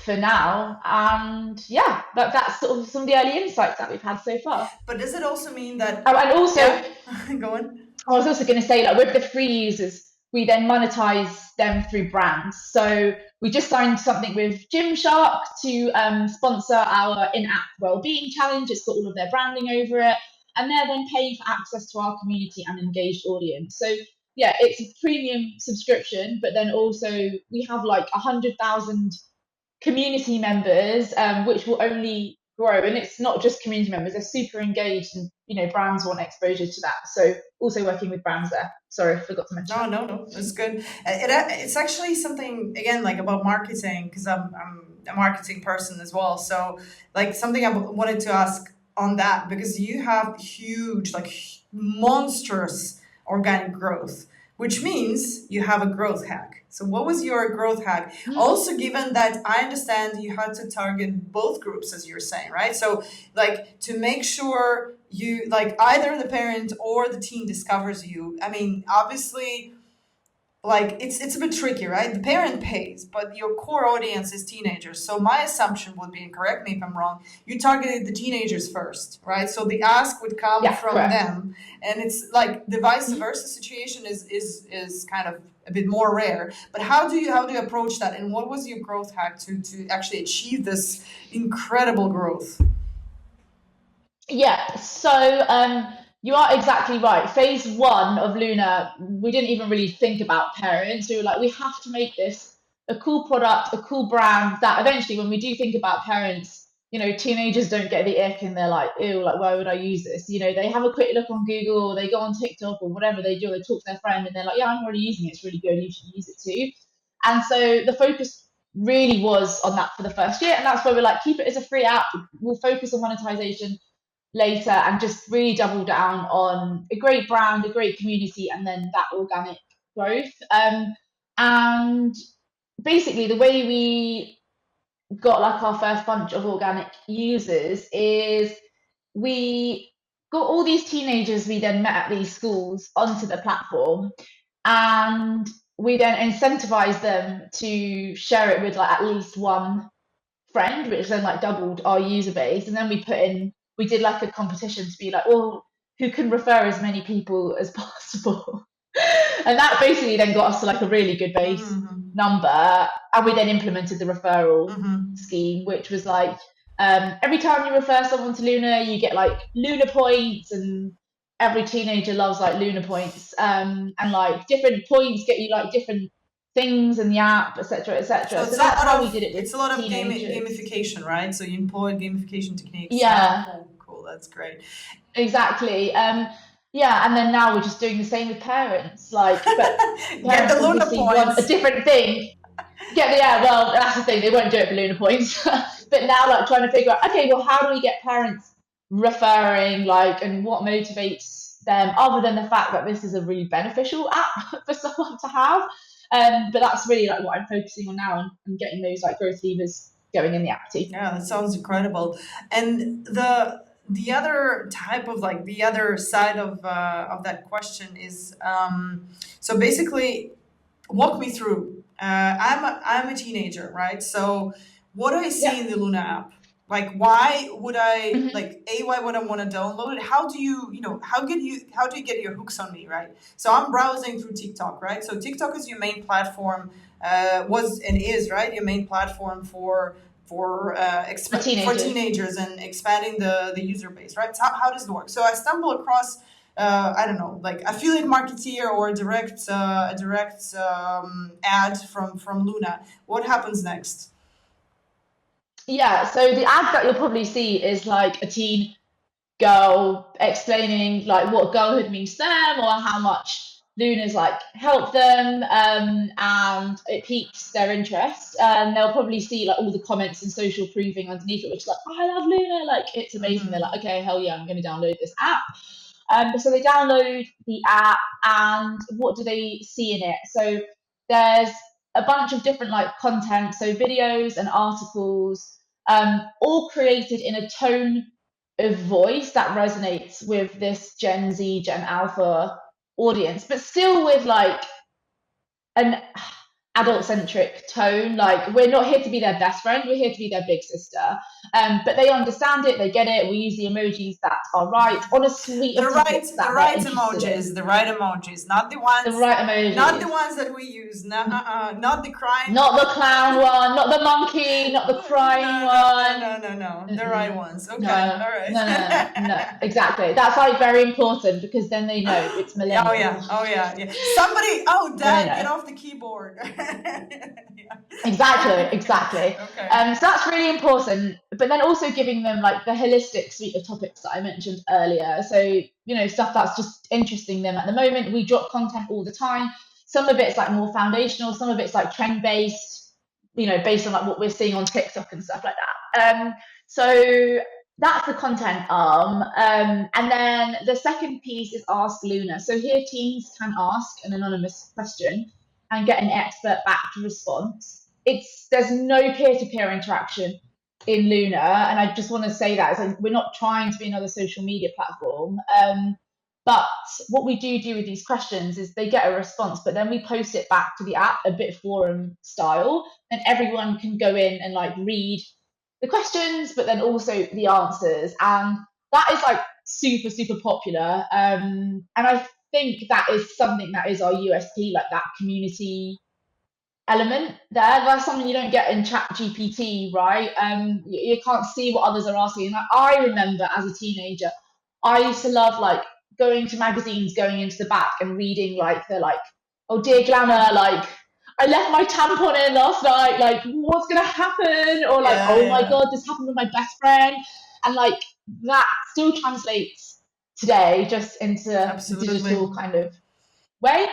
for now. And yeah, that's sort of some of the early insights that we've had so far. But does it also mean that? Oh, and also, go on. I was also going to say, like with the free users, we then monetize them through brands. So we just signed something with Gymshark to sponsor our in-app wellbeing challenge. It's got all of their branding over it, and they're then paying for access to our community and engaged audience. So yeah, it's a premium subscription, but then also we have like 100,000 community members, which will only grow. And it's not just community members; they're super engaged, and brands want exposure to that. So also working with brands there. Sorry, I forgot to mention. No, that's good. It's actually something again like about marketing because I'm a marketing person as well. So like something I wanted to ask on that because you have huge, like monstrous organic growth, which means you have a growth hack. So what was your growth hack? Also, given that I understand you had to target both groups, as you're saying, right? So like to make sure you like either the parent or the teen discovers you. I mean, obviously, like it's a bit tricky, right? The parent pays, but your core audience is teenagers. So my assumption would be, and correct me if I'm wrong, you targeted the teenagers first, right? So the ask would come from correct. them, and it's like the vice versa situation is kind of a bit more rare. But how do you approach that, and what was your growth hack to actually achieve this incredible growth? Yeah, so you are exactly right. Phase one of Luna, we didn't even really think about parents. We were like, we have to make this a cool product, a cool brand that eventually, when we do think about parents, teenagers don't get the ick and they're like, ew, like, why would I use this? They have a quick look on Google, or they go on TikTok or whatever they do, they talk to their friend and they're like, yeah, I'm already using it. It's really good. You should use it too. And so the focus really was on that for the first year. And that's why we're like, keep it as a free app. We'll focus on monetization later and just really double down on a great brand, a great community, and then that organic growth. And basically, the way we got like our first bunch of organic users is we got all these teenagers we then met at these schools onto the platform, and we then incentivized them to share it with like at least one friend, which then like doubled our user base. And then we did like a competition to be like, well, who can refer as many people as possible? And that basically then got us to like a really good base number. And we then implemented the referral scheme, which was like, every time you refer someone to Luna, you get like Luna points, and every teenager loves like Luna points. And like different points get you like different things in the app, etc., etc. So that's how we did it with it's a lot of teenagers. gamification, right? So you employ gamification techniques. Yeah. Cool. That's great. Exactly. Yeah, and then now we're just doing the same with parents. Like, but Get the Luna obviously points. want a different thing. Well, that's the thing. They won't do it for Luna points. But now, like, trying to figure out, okay, well, how do we get parents referring, like, and what motivates them, other than the fact that this is a really beneficial app for someone to have. But that's really like what I'm focusing on now, and getting those like growth levers going in the app too. Yeah, that sounds incredible. And the other type of like the other side of that question is so basically walk me through. I'm a teenager, right? So what do I see in the Luna app? Like, why would I why would I want to download it? How do you how do you get your hooks on me, right? So I'm browsing through TikTok, right? So TikTok is your main platform, was and is, right, your main platform for teenagers and expanding the user base, right? So how does it work? So I stumble across I don't know, like affiliate marketeer or a direct ad from Luna. What happens next? Yeah, so the ad that you'll probably see is like a teen girl explaining like what girlhood means to them, or how much Luna's like help them, and it piques their interest, and they'll probably see like all the comments and social proving underneath it, which is like, oh, I love Luna, like it's amazing. They're like, okay, hell yeah, I'm going to download this app. So they download the app, and what do they see in it? So there's a bunch of different like content, so videos and articles, all created in a tone of voice that resonates with this Gen Z, Gen Alpha audience, but still with like an adult centric tone. Like, we're not here to be their best friend, we're here to be their big sister. But they understand it, they get it. We use the emojis that are right on a suite of topics that the right they're interested emojis, in. the right emojis, not the ones, The right emojis. not the ones that we use, not the crying, not the clown one, not the monkey, not the crying one. No, the right ones. Okay, No, all right. no, exactly. That's like very important, because then they know it's millennial. Oh yeah. Somebody, Dad, get off the keyboard. Exactly. Okay. So that's really important. But then also giving them like the holistic suite of topics that I mentioned earlier. So, stuff that's just interesting them at the moment. We drop content all the time. Some of it's like more foundational, some of it's like trend based, based on like what we're seeing on TikTok and stuff like that. So that's the content arm. And then the second piece is Ask Luna. So here teens can ask an anonymous question and get an expert backed response. There's no peer-to-peer interaction in Luna, and I just want to say that we're not trying to be another social media platform. But what we do with these questions is they get a response, but then we post it back to the app a bit forum style, and everyone can go in and like read the questions, but then also the answers, and that is like super, super popular. And I think that is something that is our USP, like that community element there. That's something you don't get in Chat GPT, right? You can't see what others are asking. And I remember as a teenager, I used to love like going to magazines, going into the back and reading like they're like, oh dear Glamour, like I left my tampon in last night, like what's gonna happen? Or like, my God, this happened with my best friend. And like that still translates today just into the digital kind of way.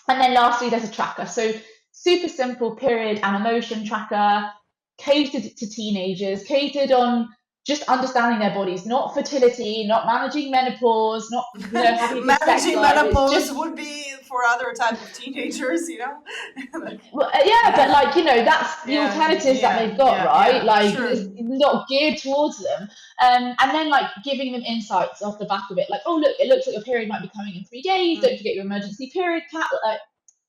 And then lastly, there's a tracker. So super simple period and emotion tracker, catered to teenagers, catered on just understanding their bodies, not fertility, not managing menopause, not having a sex life. Menopause would be for other type of teenagers, Well, but like that's the alternatives that they've got, right? Like sure. It's not geared towards them. And then like giving them insights off the back of it, like, oh look, it looks like your period might be coming in 3 days. Don't forget your emergency period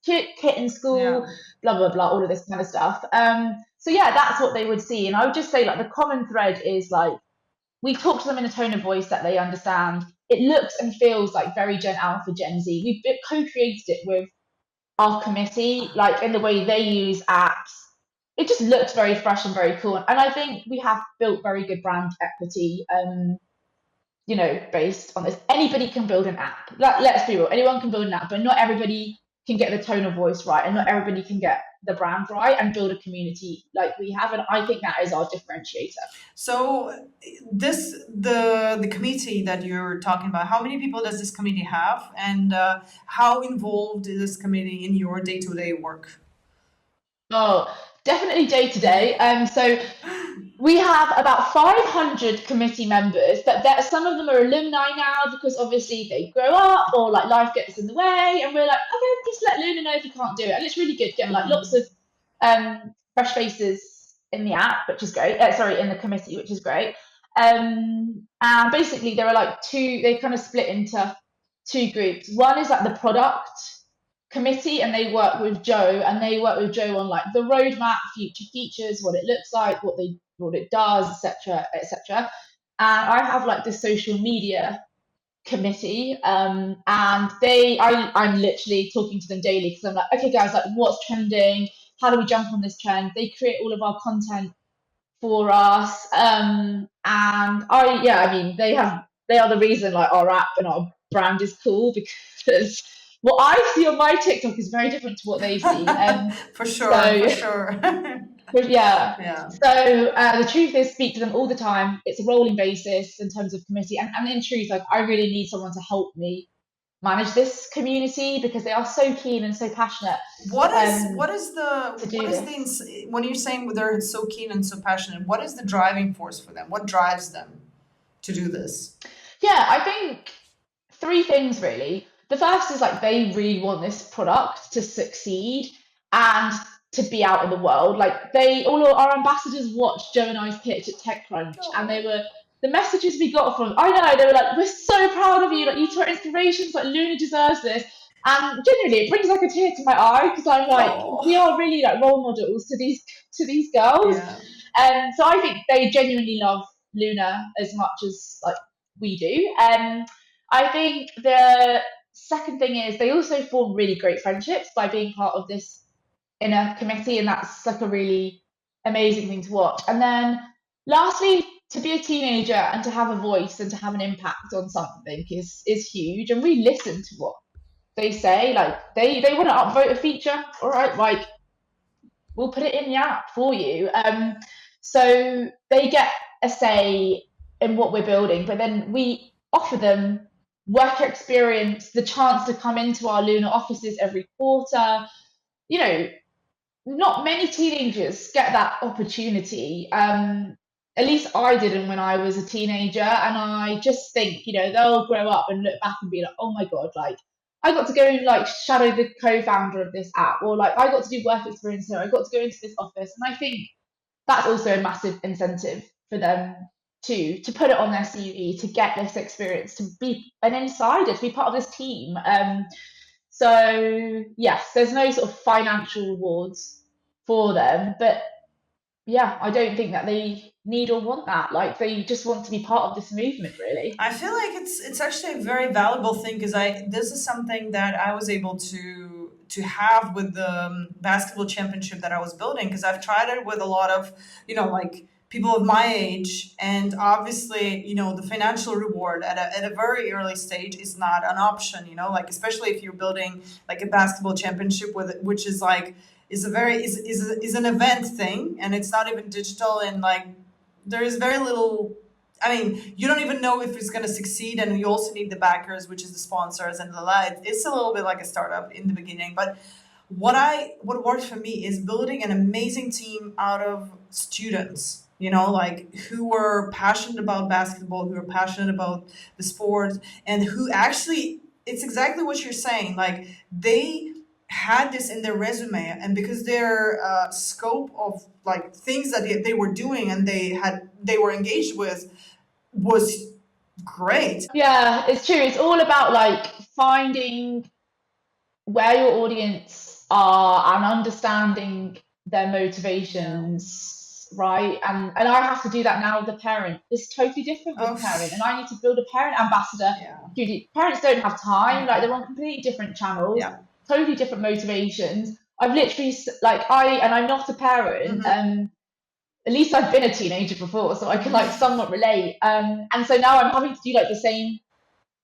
kit in school, blah blah blah, all of this kind of stuff. So that's what they would see. And I would just say like the common thread is like we talk to them in a tone of voice that they understand. It looks and feels like very Gen Alpha, Gen Z. We've co-created it with our committee, like in the way they use apps. It just looks very fresh and very cool. And I think we have built very good brand equity, based on this. Anybody can build an app. Let's be real, anyone can build an app, but not everybody can get the tone of voice right, and not everybody can get the brand right and build a community like we have. And I think that is our differentiator. So the committee that you're talking about, how many people does this committee have, and how involved is this committee in your day-to-day work? Oh, definitely day to day. So we have about 500 committee members, but some of them are alumni now because obviously they grow up or like life gets in the way, and we're like, okay, just let Luna know if you can't do it. And it's really good getting like lots of fresh faces in the app, which is great. In the committee, which is great. And basically there are like they kind of split into 2 groups. One is like the product committee, and they work with Joe on like the roadmap, future features, what it looks like, what it does, etc., etc. And I have like the social media committee, and I'm literally talking to them daily because I'm like, okay guys, like what's trending, how do we jump on this trend? They create all of our content for us, and they are the reason like our app and our brand is cool, because what I see on my TikTok is very different to what they see. For sure. Yeah. So the truth is, speak to them all the time. It's a rolling basis in terms of committee, and in truth, like I really need someone to help me manage this community because they are so keen and so passionate What is to do this. when you're saying they're so keen and so passionate? What is the driving force for them? What drives them to do this? Yeah, I think three things really. The first is like they really want this product to succeed and to be out in the world. Like all of our ambassadors watched Joe and I's pitch at TechCrunch, and they were the messages we got from. I know they were like, "We're so proud of you. Like you two are inspirations. Like Luna deserves this." And genuinely, it brings like a tear to my eye because I'm like, we are really like role models to these girls. Yeah. And so I think they genuinely love Luna as much as like we do. I think the second thing is they also form really great friendships by being part of this inner committee, and that's like a really amazing thing to watch. And then lastly, to be a teenager and to have a voice and to have an impact on something is huge. And we listen to what they say. Like they want to upvote a feature, all right, like we'll put it in the app for you. So they get a say in what we're building, but then we offer them work experience, the chance to come into our Luna offices every quarter. You know, not many teenagers get that opportunity. At least I didn't when I was a teenager, and I just think, they'll grow up and look back and be like, oh my god, like I got to go and like shadow the co-founder of this app, or like I got to do work experience here, I got to go into this office, and I think that's also a massive incentive for them to put it on their CV, to get this experience, to be an insider, to be part of this team. So yes, there's no sort of financial rewards for them, but yeah, I don't think that they need or want that. Like they just want to be part of this movement, really. I feel like it's actually a very valuable thing because I this is something that I was able to have with the basketball championship that I was building because I've tried it with a lot of like people of my age, and obviously the financial reward at a very early stage is not an option, like especially if you're building like a basketball championship with which is like is a very is an event thing, and it's not even digital, and like there is very little. I mean, you don't even know if it's going to succeed, and you also need the backers, which is the sponsors and the light. It's a little bit like a startup in the beginning, but what worked for me is building an amazing team out of students, like who were passionate about basketball, who were passionate about the sport, and who actually, it's exactly what you're saying. Like they had this in their resume, and because their scope of like things that they were doing and they were engaged with was great. Yeah, it's true. It's all about like finding where your audience are and understanding their motivations, right? And I have to do that now with a parent. It's totally different with a parent, and I need to build a parent ambassador. Yeah. Parents don't have time, like they're on completely different channels, Yeah. totally different motivations. I've literally I'm not a parent. At least I've been a teenager before, so I can like somewhat relate. And so now I'm having to do like the same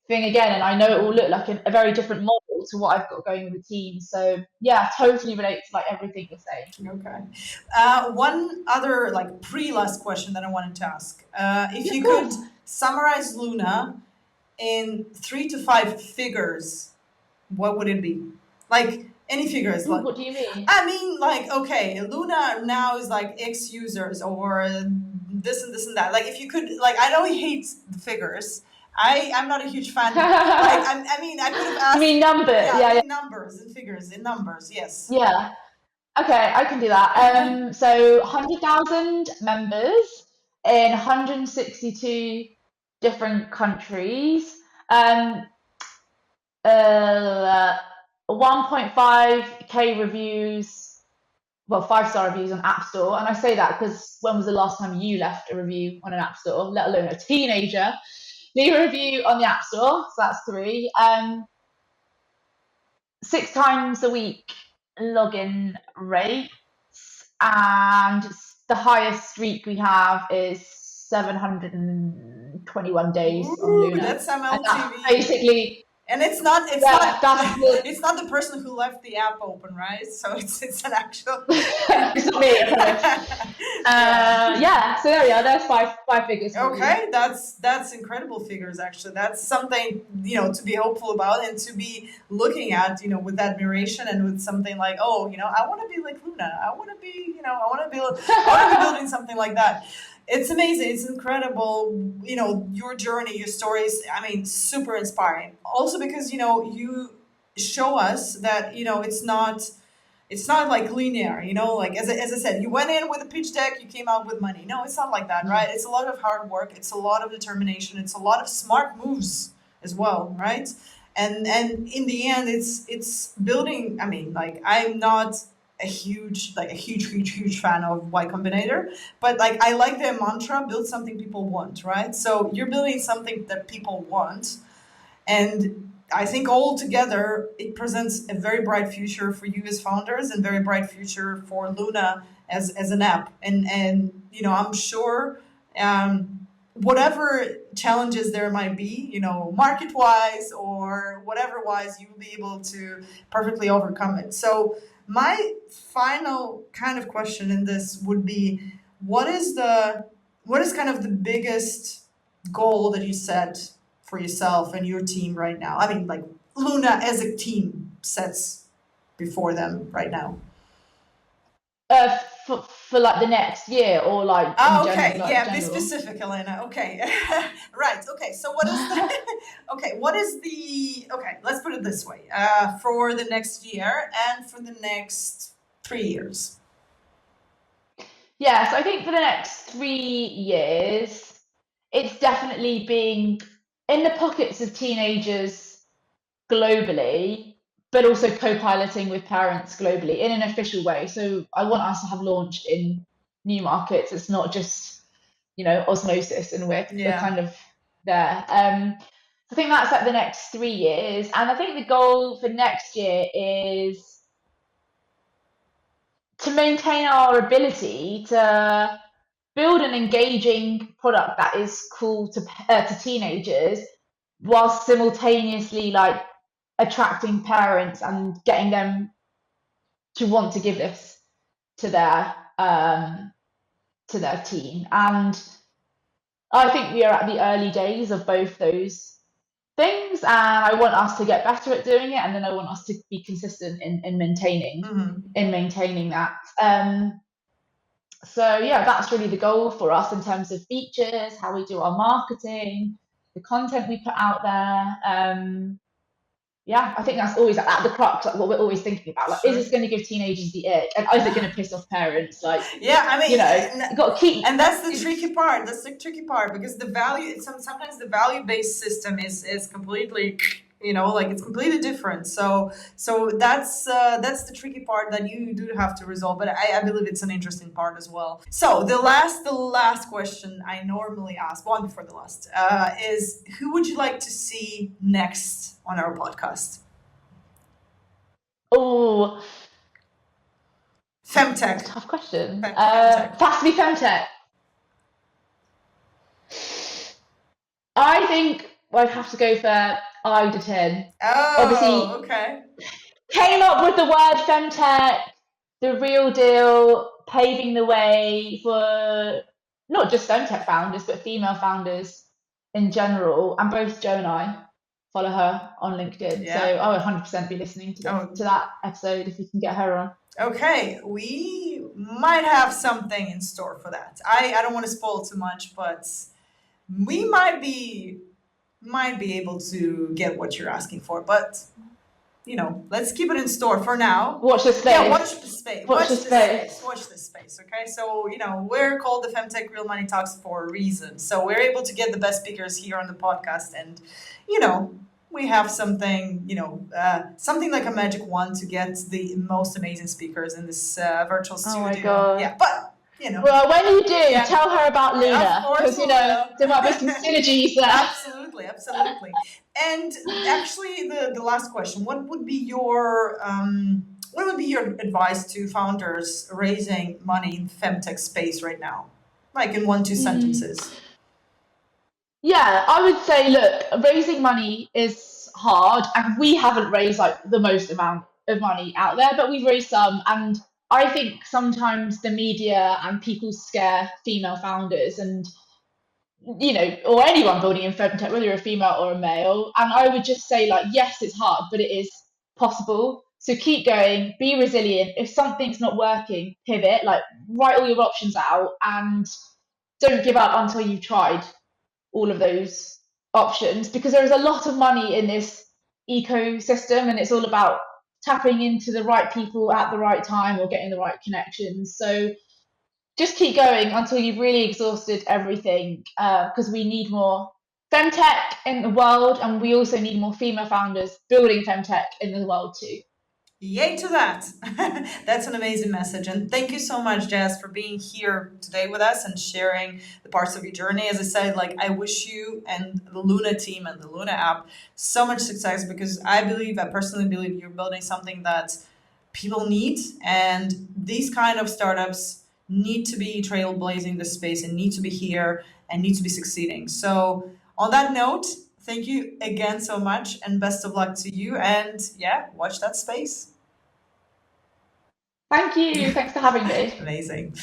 thing again, and I know it will look like a very different model to what I've got going with the team. So yeah, totally relate to like everything you're saying. Okay. One other like pre-last question that I wanted to ask: if you could summarize Luna in 3 to 5 figures, what would it be? Like any figures? Like, what do you mean? I mean, like, okay, Luna now is like X users or this and this and that. Like, if you could, like, I know he hates the figures. I'm not a huge fan. Like, I mean, I could have asked. You mean numbers? Yeah. Numbers and figures in numbers. Yes. Yeah. Okay, I can do that. So 100,000 members in 162 different countries. 1.5k reviews, well, 5-star reviews on App Store. And I say that because when was the last time you left a review on an App Store, let alone a teenager? Leave a review on the App Store, so that's 3. 6 times a week login rates, and the highest streak we have is 721 days on Luna. That's some And LTV. that's basically And it's not that's it's not the person who left the app open, right? So it's an actual it's not me, I promise. So there we are. There's five figures. Okay, that's incredible figures. Actually, that's something to be hopeful about and to be looking at, with admiration and with something like, oh, I want to be like Luna. I want to be, I want to be building something like that. It's amazing. It's incredible. Your journey, your stories. I mean, super inspiring. Also because you show us that it's not like linear, like as I said, you went in with a pitch deck, you came out with money. No, it's not like that, right? It's a lot of hard work. It's a lot of determination. It's a lot of smart moves as well, right? And in the end, it's building. I mean, like I'm not a huge fan of Y Combinator, but like I like their mantra: build something people want, right? So you're building something that people want, and I think all together it presents a very bright future for you as founders and very bright future for Luna as an app. And I'm sure whatever challenges there might be, market wise or whatever wise, you will be able to perfectly overcome it. So my final kind of question in this would be, what is kind of the biggest goal that you set for yourself and your team right now? I mean, like Luna as a team sets before them right now. For like the next year or like in okay, general, yeah, be specific, Elena. Okay. Right. Okay, so what is the okay, let's put it this way, for the next year and for the next 3 years. Yeah, so I think for the next 3 years, it's definitely being in the pockets of teenagers globally, but also co-piloting with parents globally in an official way. So I want us to have launched in new markets. It's not just, osmosis, and we're kind of there. I think that's like the next 3 years. And I think the goal for next year is to maintain our ability to build an engaging product that is cool to teenagers, while simultaneously like attracting parents and getting them to want to give this to their teen. And I think we are at the early days of both those things, and I want us to get better at doing it, and then I want us to be consistent in maintaining that. So yeah, that's really the goal for us in terms of features, how we do our marketing, the content we put out there. Yeah, I think that's always at the crux, like what we're always thinking about. Like, is this going to give teenagers the ick, and is it going to piss off parents? Like, yeah, I mean, you got to keep. And that's the tricky part. That's the tricky part, because the value. Sometimes the value-based system is completely, like it's completely different. So that's the tricky part that you do have to resolve. But I believe it's an interesting part as well. So the last question I normally ask, one before the last, is who would you like to see next on our podcast? Oh, FemTech. tough question. FemTech. Has to be FemTech. I think I'd have to go for Ida 10. Oh, obviously, okay. Came up with the word FemTech, the real deal, paving the way for not just FemTech founders, but female founders in general. And both Jo and I follow her on LinkedIn. Yeah. So I would 100% be listening to that episode if we can get her on. Okay, we might have something in store for that. I don't want to spoil too much, but we might be able to get what you're asking for. But let's keep it in store for now. Watch the space. Yeah, watch the space. Watch the space. Watch this space. Okay, so we're called the FemTech Real Money Talks for a reason. So we're able to get the best speakers here on the podcast, and we have something, something like a magic wand to get the most amazing speakers in this virtual studio. Oh my God. Yeah, but well, when you do, tell her about Luna, because there might be some synergies there. Absolutely. And actually, the last question: what would be your advice to founders raising money in FemTech space right now, like in 1-2 sentences? Yeah, I would say, look, raising money is hard, and we haven't raised like the most amount of money out there, but we've raised some. And I think sometimes the media and people scare female founders and, you know, or anyone building in femtech, whether you're a female or a male. And I would just say, like, yes, it's hard, but it is possible. So keep going, be resilient. If something's not working, pivot, like write all your options out and don't give up until you've tried all of those options, because there is a lot of money in this ecosystem and it's all about tapping into the right people at the right time or getting the right connections. So just keep going until you've really exhausted everything, because we need more femtech in the world, and we also need more female founders building femtech in the world too. Yay to that. That's an amazing message. And thank you so much, Jas, for being here today with us and sharing the parts of your journey. As I said, like, I wish you and the Luna team and the Luna app so much success, because I personally believe you're building something that people need. And these kind of startups need to be trailblazing the space and need to be here and need to be succeeding. So on that note, thank you again so much and best of luck to you. And yeah, watch that space. Thank you. Thanks for having me. Amazing.